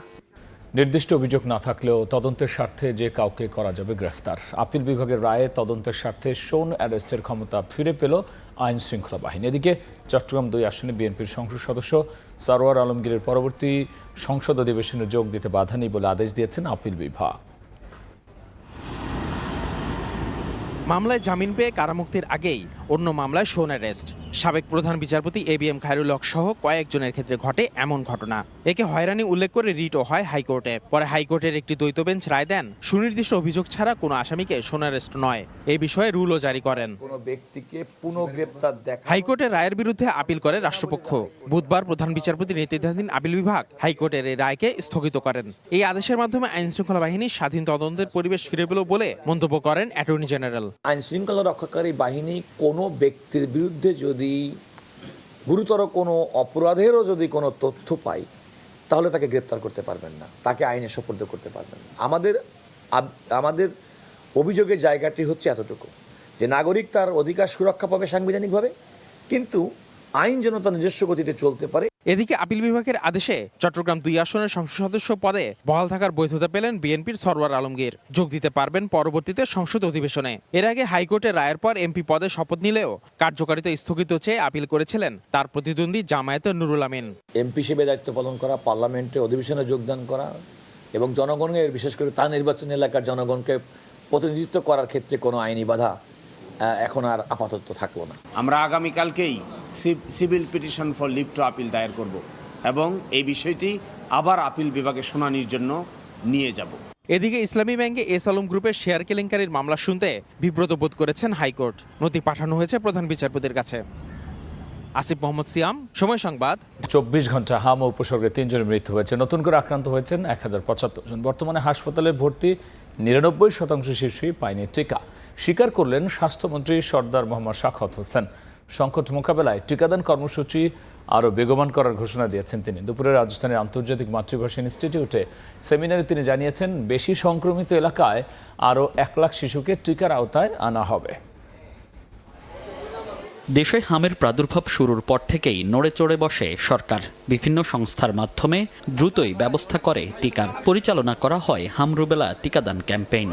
নির্দিষ্ট অভিযোগ না থাকলেও তদন্তের স্বার্থে যে কাউকে করা যাবে গ্রেফতার। আপিল বিভাগের রায়ে তদন্তের স্বার্থে শোন অ্যারেস্টের ক্ষমতা ফিরে পেল আইন শৃঙ্খলা বাহিনী। এদিকে চট্টগ্রাম 2 আসনে বিএনপির সংসদ সদস্য সরওয়ার আলমগীরের পরবর্তী সংসদ অধিবেশনে যোগ দিতে বাধা নেই বলে আদেশ দিয়েছেন আপিল বিভাগ। মামলায় জামিন পেয়ে কারামুক্তির আগেই অন্য মামলায় শোন অ্যারেস্ট। সাবেক প্রধান বিচারপতি ABM খায়রুল হক সহ কয়েকজনের ক্ষেত্রে ঘটে এমন ঘটনা। একে হয়রানি উল্লেখ করে রিটও হয় হাইকোর্টে। পরে হাইকোর্টের একটি দ্বৈত বেঞ্চ রায় দেন, সুনির্দিষ্ট অভিযোগ ছাড়া কোনো আসামিকে শোন অ্যারেস্ট নয়। এই বিষয়ে রুলও জারি করেন। কোনো ব্যক্তিকে পুনঃগ্রেফতার দেখা। হাইকোর্টের রায়ের বিরুদ্ধে আপিল করে রাষ্ট্রপক্ষ। বুধবার প্রধান বিচারপতি নেতৃত্বাধীন আপিল বিভাগ হাইকোর্টের এই রায়কে স্থগিত করেন। এই আদেশের মাধ্যমে আইন শৃঙ্খলা বাহিনী স্বাধীন তদন্তের পরিবেশ ফিরে পেল বলে মন্তব্য করেন অ্যাটর্নি জেনারেল। আইন শৃঙ্খলা রক্ষাকারী বাহিনী কোনো ব্যক্তির বিরুদ্ধে যদি গুরুতর কোনো অপরাধেরও যদি কোনো তথ্য পায়, তাহলে তাকে গ্রেপ্তার করতে পারবেন না, তাকে আইনে সোপর্দ করতে পারবেন না। আমাদের অভিযোগের জায়গাটি হচ্ছে এতটুকু যে নাগরিক তার অধিকার সুরক্ষা পাবে সাংবিধানিকভাবে, কিন্তু আইন যেন তার নিজস্ব গতিতে চলতে পারে। এদিকে আপিল বিভাগের আদেশে চট্টগ্রাম 2 আসনের সংসদ সদস্য পদে বহাল থাকার বৈধতা পেলেন বিএনপির সরওয়ার আলমগীর। যোগ দিতে পারবেন পরবর্তীতে সংসদ অধিবেশনে। এর আগে হাইকোর্টের রায়ের পর এমপি পদে শপথ নিলেও কার্যকারিতা স্থগিত চেয়ে আপিল করেছিলেন তার প্রতিদ্বন্দ্বী জামায়াতের নুরুল আমিন। এমপি হিসেবে দায়িত্ব পালন করা, পার্লামেন্টে অধিবেশনে যোগদান করা এবং জনগণের, বিশেষ করে তার নির্বাচনী এলাকার জনগণকে প্রতিনিধিত্ব করার ক্ষেত্রে কোনো আইনি বাধা এখন আর আপাতত থাকলো না। আমরা আগামীকালকেই civil petition for leave to appeal দায়ের করব এবং এই বিষয়টি আবার আপিল বিভাগে শুনানির জন্য নিয়ে যাব। এদিকে ইসলামী ব্যাংকে এস আলম গ্রুপের শেয়ার কেলেঙ্কারির মামলা শুনতে বিব্রত বোধ করেছেন হাইকোর্ট। নথি পাঠানো হয়েছে প্রধান বিচারপতির কাছে। আসিফ মোহাম্মদ সিয়াম, সময় সংবাদ। 24 ঘন্টা হাম ও উপসর্গে 3 জনের মৃত্যু হয়েছে। নতুন করে আক্রান্ত হয়েছেন 1075 জন। বর্তমানে হাসপাতালে ভর্তি 99% শিশুই পায়নি টিকা, স্বীকার করলেন স্বাস্থ্যমন্ত্রী সর্দার মোহাম্মদ শাখাওয়াত হোসেন। সংকট মোকাবেলায় টিকাদান কর্মসূচি আরও বেগবান করার ঘোষণা দিয়েছেন তিনি। দুপুরে রাজধানীর আন্তর্জাতিক মাতৃভাষা ইনস্টিটিউটে সেমিনারে তিনি জানিয়েছেন, বেশি সংক্রমিত এলাকায় আরও 1 লাখ শিশুকে টিকার আওতায় আনা হবে। দেশে হামের প্রাদুর্ভাব শুরুর পর থেকেই নড়ে চড়ে বসে সরকার। বিভিন্ন সংস্থার মাধ্যমে দ্রুতই ব্যবস্থা করে টিকার। পরিচালনা করা হয় হাম রুবেলা টিকাদান ক্যাম্পেইন।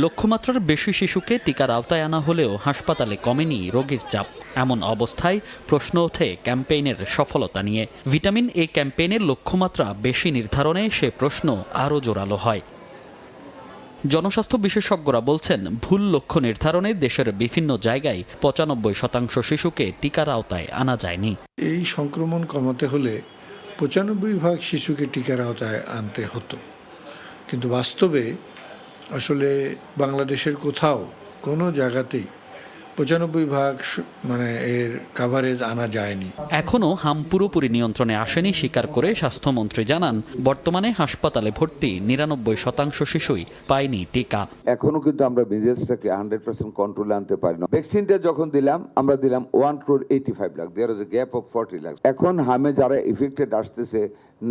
লক্ষ্যমাত্রার বেশি শিশুকে টিকার আওতায় আনা হলেও হাসপাতালে কমেনি রোগীর চাপ। এমন অবস্থায় প্রশ্ন ওঠে ক্যাম্পেইনের সফলতা নিয়ে। ভিটামিন এ ক্যাম্পেইনের লক্ষ্যমাত্রা বেশি নির্ধারণে সে প্রশ্ন আরও জোরালো হয়। জনস্বাস্থ্য বিশেষজ্ঞরা বলছেন, ভুল লক্ষ্য নির্ধারণে দেশের বিভিন্ন জায়গায় 95% শিশুকে টিকার আওতায় আনা যায়নি। এই সংক্রমণ কমাতে হলে 95% শিশুকে টিকার আওতায় আনতে হতো, কিন্তু বাস্তবে আসলে বাংলাদেশের কোথাও কোনো জায়গাতেই 95% এর কাভারেজ আনা যায়নি। এখনও হাম পুরোপুরি নিয়ন্ত্রণে আসেনি স্বীকার করে স্বাস্থ্যমন্ত্রী জানান, বর্তমানে হাসপাতালে ভর্তি 99% শিশুই পায়নি টিকা। এখনো কিন্তু আমরা বিজনেসটাকে 100% কন্ট্রোলে আনতে পারি না। ভ্যাকসিনটা যখন দিলাম, আমরা দিলাম 1,85 lakh, there is a gap of 40 lakh. এখন হামে যারা ইফেক্টেড আসতেছে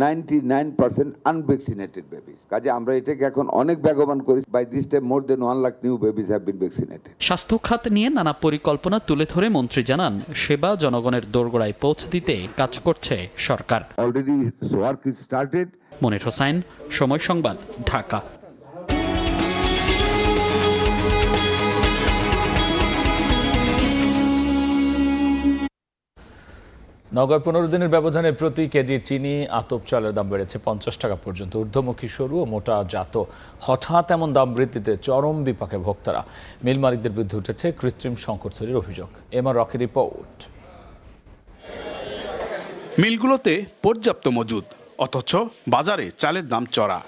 99% আনভ্যাকসিনেটেড বেবিজ। কাজে আমরা এটাকে এখন অনেক বেগবান করি। By this time more than 1 lakh new babies have been vaccinated. স্বাস্থ্য খাত নিয়ে নানা পরিকল্পনা তুলে ধরে মন্ত্রী জানান, সেবা জনগণের দোরগোড়ায় পৌঁছে দিতে কাজ করছে সরকার। Already work is started. Monir Hossain, Somoy Sangbad, Dhaka. নওগাঁয় 15 দিনের ব্যবধানে প্রতি কেজি চিনি আতপ চালের দাম বেড়েছে 50 টাকা পর্যন্ত। ঊর্ধ্বমুখী সরু ও মোটা জাত হঠাৎ এমন দাম বৃদ্ধিতে চরম বিপাকে ভোক্তারা। মিল মালিকদের বিরুদ্ধে উঠেছে কৃত্রিম সংকট তৈরির অভিযোগ। MR রকির report. মিলগুলোতে পর্যাপ্ত মজুদ, অথচ বাজারে চালের দাম চড়া।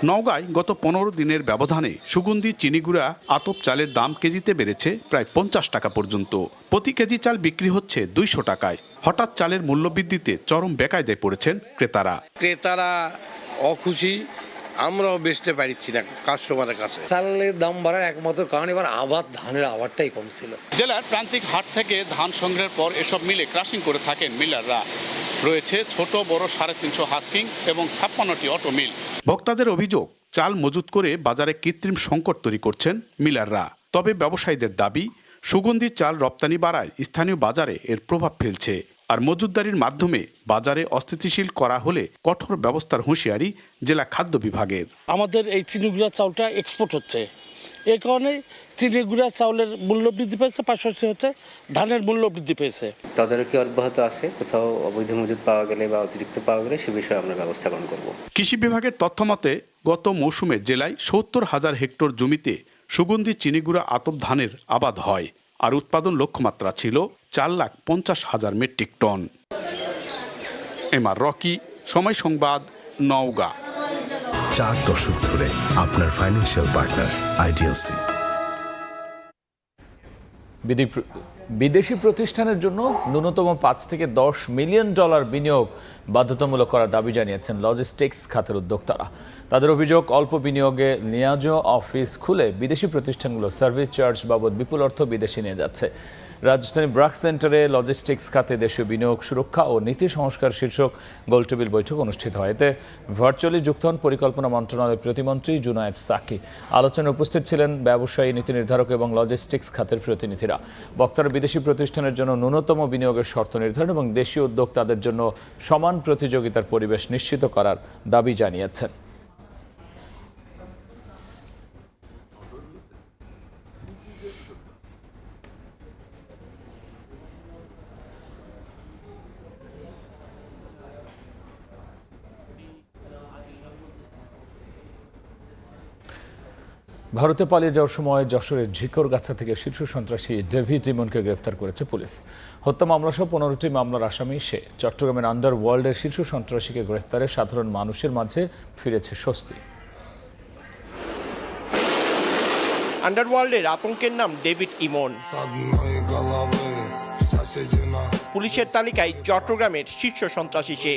নওগাঁয় গত 15 দিনের ব্যবধানে সুগন্ধি চিনিগুড়া আতপ চালের দাম কেজিতে বেড়েছে প্রায় 50 টাকা পর্যন্ত। প্রতি কেজি চাল বিক্রি হচ্ছে 200 টাকায়। হঠাৎ চালের মূল্যবৃদ্ধিতে চরম বেকায়দায় পড়েছেন ক্রেতারা অখুশি, আমরাও বেচতে পারছি না কাস্টমারের কাছে। চালের দাম বাড়ার একমাত্র কারণ এবার ধানের আবাদটাই কম ছিল। জেলার প্রান্তিক হাট থেকে ধান সংগ্রহের পর এসব মিলে ক্রাশিং করে থাকেন মিলাররা। রয়েছে ছোট বড় 350 হাস্কিং এবং 56টি অটো মিল। ভোক্তাদের অভিযোগ, চাল মজুত করে বাজারে কৃত্রিম সংকট তৈরি করছেন মিলাররা। তবে ব্যবসায়ীদের দাবি, সুগন্ধি চাল রপ্তানি বাড়ায় স্থানীয় বাজারে এর প্রভাব ফেলছে। আর মজুতদারির মাধ্যমে বাজারে অস্থিতিশীল করা হলে কঠোর ব্যবস্থার হুঁশিয়ারি জেলা খাদ্য বিভাগের। আমাদের এই চিনিগুড়া চাউলটা এক্সপোর্ট হচ্ছে, এই কারণে চিনিগুড়া চাউলের মূল্য বৃদ্ধি পেয়েছে, পাশাপাশি হচ্ছে ধানের মূল্য বৃদ্ধি পেয়েছে। তদারকি অব্যাহত আছে, কোথাও অবৈধ মজুদ পাওয়া গেলে বা অতিরিক্ত পাওয়া গেলে সে বিষয়ে আমরা ব্যবস্থা গ্রহণ করব। কৃষি বিভাগের তথ্য মতে গত মৌসুমে জেলায় 70,000 হেক্টর জমিতে সুগন্ধি চিনিগুড়া আতপ ধানের আবাদ হয়, আর উৎপাদন লক্ষ্যমাত্রা ছিল 4,50,000 মেট্রিক টন। এমআর রকি, সময় সংবাদ, নওগাঁ। 4 দশক ধরে আপনার ফাইন্যান্সিয়াল পার্টনার আইডিএলসি। বিদেশি প্রতিষ্ঠানের জন্য ন্যূনতম $5 থেকে $10 মিলিয়ন বিনিয়োগ বাধ্যতামূলক করার দাবি জানিয়েছেন লজিস্টিক্স খাতের উদ্যোক্তারা। তাদের অভিযোগ, অল্প বিনিয়োগে নিয়াজ অফিস খুলে বিদেশি প্রতিষ্ঠানগুলো সার্ভিস চার্জ বাবদ বিপুল অর্থ বিদেশে নিয়ে যাচ্ছে। রাজধানী ব্রাক সেন্টারে লজিস্টিক্স খাতে দেশীয় বিনিয়োগ সুরক্ষা ও নীতি সংস্কার শীর্ষক গোলটেবিল বৈঠক অনুষ্ঠিত হয়। এতে ভার্চুয়ালি যুক্ত হন পরিকল্পনা মন্ত্রণালয়ের প্রতিমন্ত্রী জুনায়েদ সাকি। আলোচনায় উপস্থিত ছিলেন ব্যবসায়ী, নীতি নির্ধারক এবং লজিস্টিক্স খাতের প্রতিনিধিরা। বক্তারা বিদেশি প্রতিষ্ঠানের জন্য ন্যূনতম বিনিয়োগের শর্ত নির্ধারণ এবং দেশীয় উদ্যোক্তাদের জন্য সমান প্রতিযোগিতার পরিবেশ নিশ্চিত করার দাবি জানিয়েছেন। ভারতে পালিয়ে যাওয়ার সময় যশোরের ঝিকরগাছা থেকে শীর্ষ সন্ত্রাসী ডেভিড ইমনকে গ্রেফতার করেছে পুলিশ। হত্যা মামলাসহ 15টি মামলার আসামি সে। চট্টগ্রামের আন্ডারওয়ার্ল্ডের শীর্ষ সন্ত্রাসীকে গ্রেফতারে সাধারণ মানুষের মাঝে ফিরেছে স্বস্তি। আন্ডারওয়ার্ল্ডের আতঙ্কের নাম ডেভিড ইমন। পুলিশের তালিকায় চট্টগ্রামের শীর্ষ সন্ত্রাসী সে।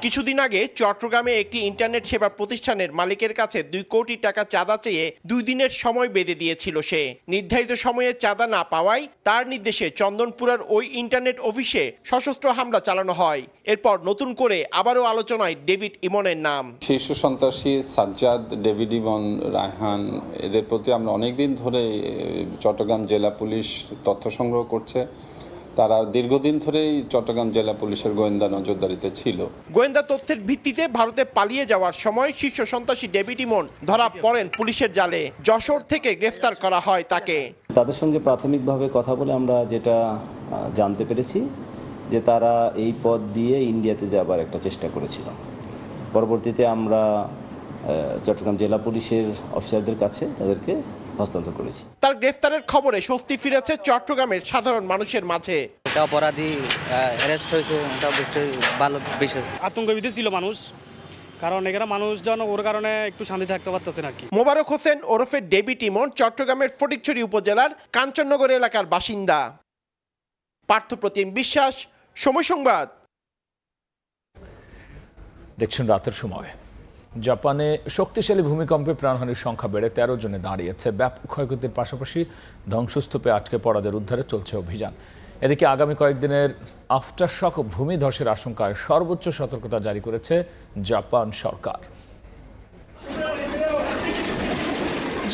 কিছুদিন আগে চট্টগ্রামে একটি ইন্টারনেট সেবা প্রতিষ্ঠানের মালিকের কাছে 2 কোটি টাকা চাঁদা চেয়ে 2 দিনের সময় বেঁধে দিয়েছিল সে। নির্ধারিত সময়ে চাঁদা না পাওয়ায় তার নির্দেশে চন্দনপুরের ওই ইন্টারনেট অফিসে সশস্ত্র হামলা চালানো হয়। এরপর নতুন করে আবারও আলোচনায় ডেভিড ইমনের নাম। শীর্ষ সন্ত্রাসী সাজ্জাদ, ডেভিড ইমন, রায়হান, এদের প্রতি আমরা অনেকদিন ধরে চট্টগ্রাম জেলা পুলিশ তথ্য সংগ্রহ করছে। তারা দীর্ঘদিন ধরেই চট্টগ্রাম জেলা পুলিশের গোয়েন্দা নজরদারিতে ছিল। গোয়েন্দা তথ্যের ভিত্তিতে ভারতে পালিয়ে যাওয়ার সময় শীর্ষ সন্ত্রাসী ডেভিড ইমন ধরা পড়েন পুলিশের জালে। যশোর থেকে গ্রেফতার করা হয় তাকে। তাদের সঙ্গে প্রাথমিকভাবে কথা বলে আমরা যেটা জানতে পেরেছি যে তারা এই পথ দিয়ে ইন্ডিয়াতে যাবার একটা চেষ্টা করেছিল। পরবর্তীতে আমরা চট্টগ্রাম জেলা পুলিশের অফিসারদের কাছে তাদেরকে হস্তান্তর করেছি। তার গ্রেফতারের খবরে স্বস্তি ফিরেছে চট্টগ্রামের সাধারণ মানুষের মাঝে। অপরাধী অ্যারেস্ট হয়েছে, এটা অবশ্যই ভালো বিষয়। আতঙ্কবিধ ছিল মানুষ, কারণ এখানে মানুষজন ওর কারণে একটু শান্তি থাকতে পারতেছে নাকি। মোবারক হোসেন ওরফে ডেভিড ইমন চট্টগ্রামের ফটিকছড়ি উপজেলার কাঞ্চননগর এলাকার বাসিন্দা। পার্থপ্রতিম বিশ্বাস, সময় সংবাদ। দেখছেন রাতের সময়। জাপানে শক্তিশালী ভূমিকম্পে প্রাণহানির সংখ্যা বেড়ে 13 জনে দাঁড়িয়েছে। ব্যাপক ক্ষয়ক্ষতির পাশাপাশি ধ্বংসস্তূপে আটকে পড়াদের উদ্ধারে চলছে অভিযান। এদিকে আগামী কয়েকদিনের আফটারশক ভূমিধসের আশঙ্কায় সর্বোচ্চ সতর্কতা জারি করেছে জাপান সরকার।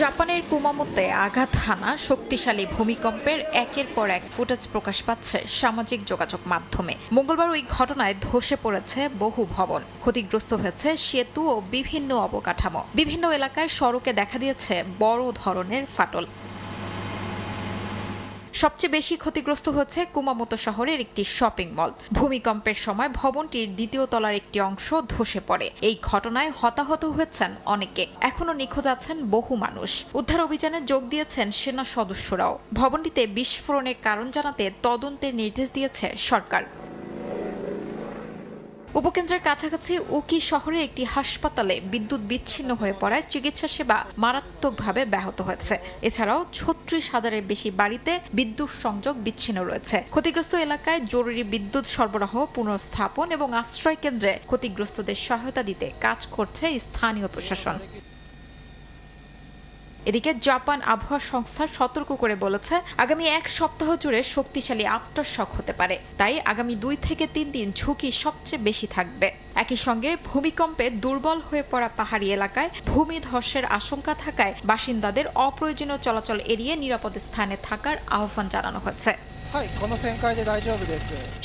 জাপানের কুমামোতে আঘাত হানা শক্তিশালী ভূমিকম্পের একের পর এক ফুটেজ প্রকাশ পাচ্ছে সামাজিক যোগাযোগ মাধ্যমে। মঙ্গলবার ওই ঘটনায় ধসে পড়েছে বহু ভবন, ক্ষতিগ্রস্ত হয়েছে সেতু ও বিভিন্ন অবকাঠামো। বিভিন্ন এলাকায় সড়কে দেখা দিয়েছে বড় ধরনের ফাটল। সবচেয়ে বেশি ক্ষতিগ্রস্ত হচ্ছে কুমামোতো শহরের একটি শপিং মল। ভূমিকম্পের সময় ভবনটির 2য় তলার একটি অংশ ধসে পড়ে। এই ঘটনায় হতাহত হয়েছেন অনেকে। এখনো নিখোঁজ আছেন বহু মানুষ। উদ্ধার অভিযানে যোগ দিয়েছেন সেনা সদস্যরাও। ভবনটিতে বিস্ফোরণের কারণ জানাতে তদন্তের নির্দেশ দিয়েছে সরকার। উপকেন্দ্রের কাছাকাছি উকি শহরে একটি হাসপাতালে বিদ্যুৎ বিচ্ছিন্ন হয়ে পড়ায় চিকিৎসা সেবা মারাত্মকভাবে ব্যাহত হয়েছে। এছাড়াও 36,000-এর বেশি বাড়িতে বিদ্যুৎ সংযোগ বিচ্ছিন্ন রয়েছে। ক্ষতিগ্রস্ত এলাকায় জরুরি বিদ্যুৎ সরবরাহ পুনঃস্থাপন এবং আশ্রয় কেন্দ্রে ক্ষতিগ্রস্তদের সহায়তা দিতে কাজ করছে স্থানীয় প্রশাসন। এদিকে জাপান আবহাওয়া সংস্থা সতর্ক করে বলেছে আগামী 1 সপ্তাহ জুড়ে শক্তিশালী আফটারশক হতে পারে। তাই আগামী 2 থেকে 3 দিন ঝুঁকি সবচেয়ে বেশি থাকবে। একই সঙ্গে ভূমিকম্পে দুর্বল হয়ে পড়া পাহাড়ি এলাকায় ভূমিধসের আশঙ্কা থাকায় বাসিন্দাদের অপ্রয়োজনীয় চলাচল এড়িয়ে নিরাপদ স্থানে থাকার আহ্বান জানানো হয়েছে।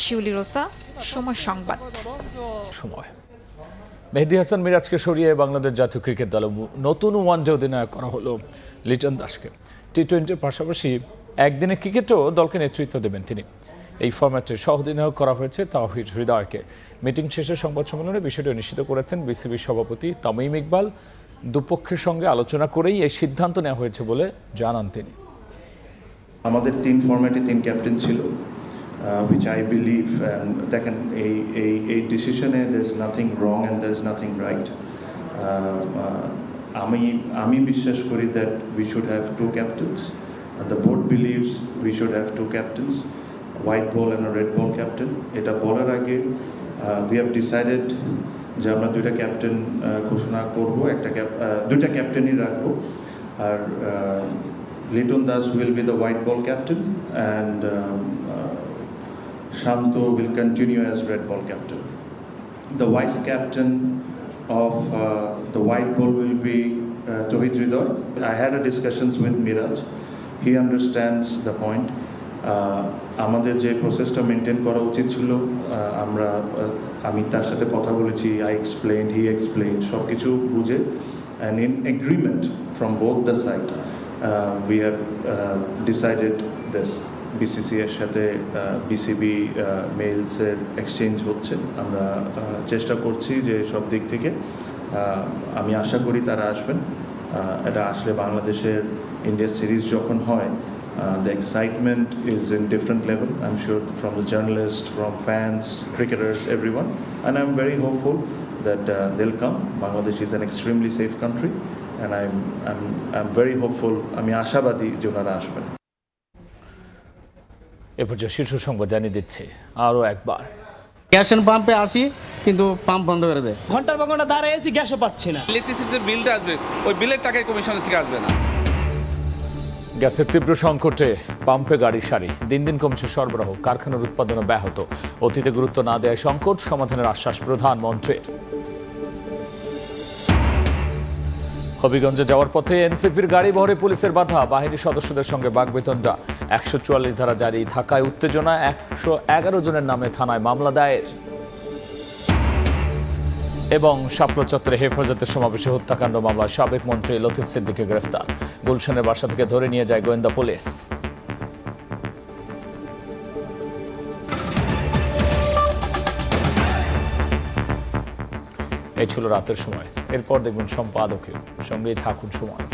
শিউলি রোসা, সময় সংবাদ। মেহেদী হাসান মিরাজকে সরিয়ে বাংলাদেশ জাতীয় ক্রিকেট দলে নতুন ওয়ানডে অধিনায়ক করা হলো লিটন দাসকে। টি-20-র পাশাপাশি একদিনের ক্রিকেটও দলকে নেতৃত্ব দেবেন তিনি। এই ফরম্যাটে সহ অধিনায়ক করা হয়েছে তাওহিদ হৃদয়কে। মিটিং শেষে সংবাদ সম্মেলনে বিষয়টি নিশ্চিত করেছেন বিসিবি সভাপতি তামিম ইকবাল। দুপক্ষের সঙ্গে আলোচনা করেই এই সিদ্ধান্ত নেওয়া হয়েছে বলে জানান তিনি। আমাদের 3 ফরম্যাটে 3 ক্যাপ্টেন ছিল, which I believe দেখেন এই ডিসিশনে there is nothing wrong and there is nothing right. আমি বিশ্বাস করি that we should have 2 captains. The board believes we should have 2 captains, white ball and a red ball captain. এটা বলার আগে we have decided যে আমরা 2টা captain ঘোষণা করব, 2টা ক্যাপ্টেনই রাখবো। আর Liton Das will be the white ball captain and Shanto will continue as red ball captain. The vice captain of the white ball will be Tawhid Hridoy. I had a discussions with Miraj. He understands the point. আমাদের যে প্রসেসটা maintain করা উচিত ছিল, আমি তার সাথে কথা বলেছি, I explained, he explained, সব কিছু বুঝে and in agreement from both the side we have decided this. BCC এর সাথে বিসিবি মেইলসের এক্সচেঞ্জ হচ্ছে। আমরা চেষ্টা করছি যে সব দিক থেকে, আমি আশা করি তারা আসবেন এটা আসলে বাংলাদেশের ইন্ডিয়া সিরিজ যখন হয়, the excitement is in different level, I'm sure, from the journalists, from fans, cricketers, everyone, and I'm very hopeful that they'll come. Bangladesh is an extremely safe country, and I'm very hopeful. আমি আশাবাদী যে ওনারা আসবেন। এ পর্যায়ে শীর্ষ সংবাদ জানিয়ে দিচ্ছে আরও একবার। গ্যাস পাম্পে আসি কিন্তু পাম্প বন্ধ করে দেয়। ঘন্টার পর ঘন্টা দাঁড়িয়ে আছি, গ্যাসও পাচ্ছি না। ইলেকট্রিসিটির বিলটা আসবে, ওই বিলের টাকায় কমিশনের থেকে আসবে না। গ্যাসের তীব্র সংকটে পাম্পে গাড়ির সারি, দিন দিন কমছে সরবরাহ, কারখানার উৎপাদনও ব্যাহত। অতীতে গুরুত্ব না দেয় সংকট সমাধানের আশ্বাস প্রধানমন্ত্রীর। হবিগঞ্জে যাওয়ার পথে এনসিপির গাড়ি বহরে পুলিশের বাধা, বাহিনী সদস্যদের সঙ্গে বাগবিতণ্ডা। 144 ধারা জারি থাকায় উত্তেজনা, 111 জনের নামে থানায় মামলা দায়ের। এবং শাপলা চত্বরে হেফাজতের সমাবেশে হত্যাকাণ্ড মামলায় সাবেক মন্ত্রী লতিফ সিদ্দিকী গ্রেফতার, গুলশানের বাসা থেকে ধরে নিয়ে যায় গোয়েন্দা পুলিশ। এই ছিল রাতের সময়, এরপর দেখবেন সম্পাদকীয়। সঙ্গেই থাকুন সময়।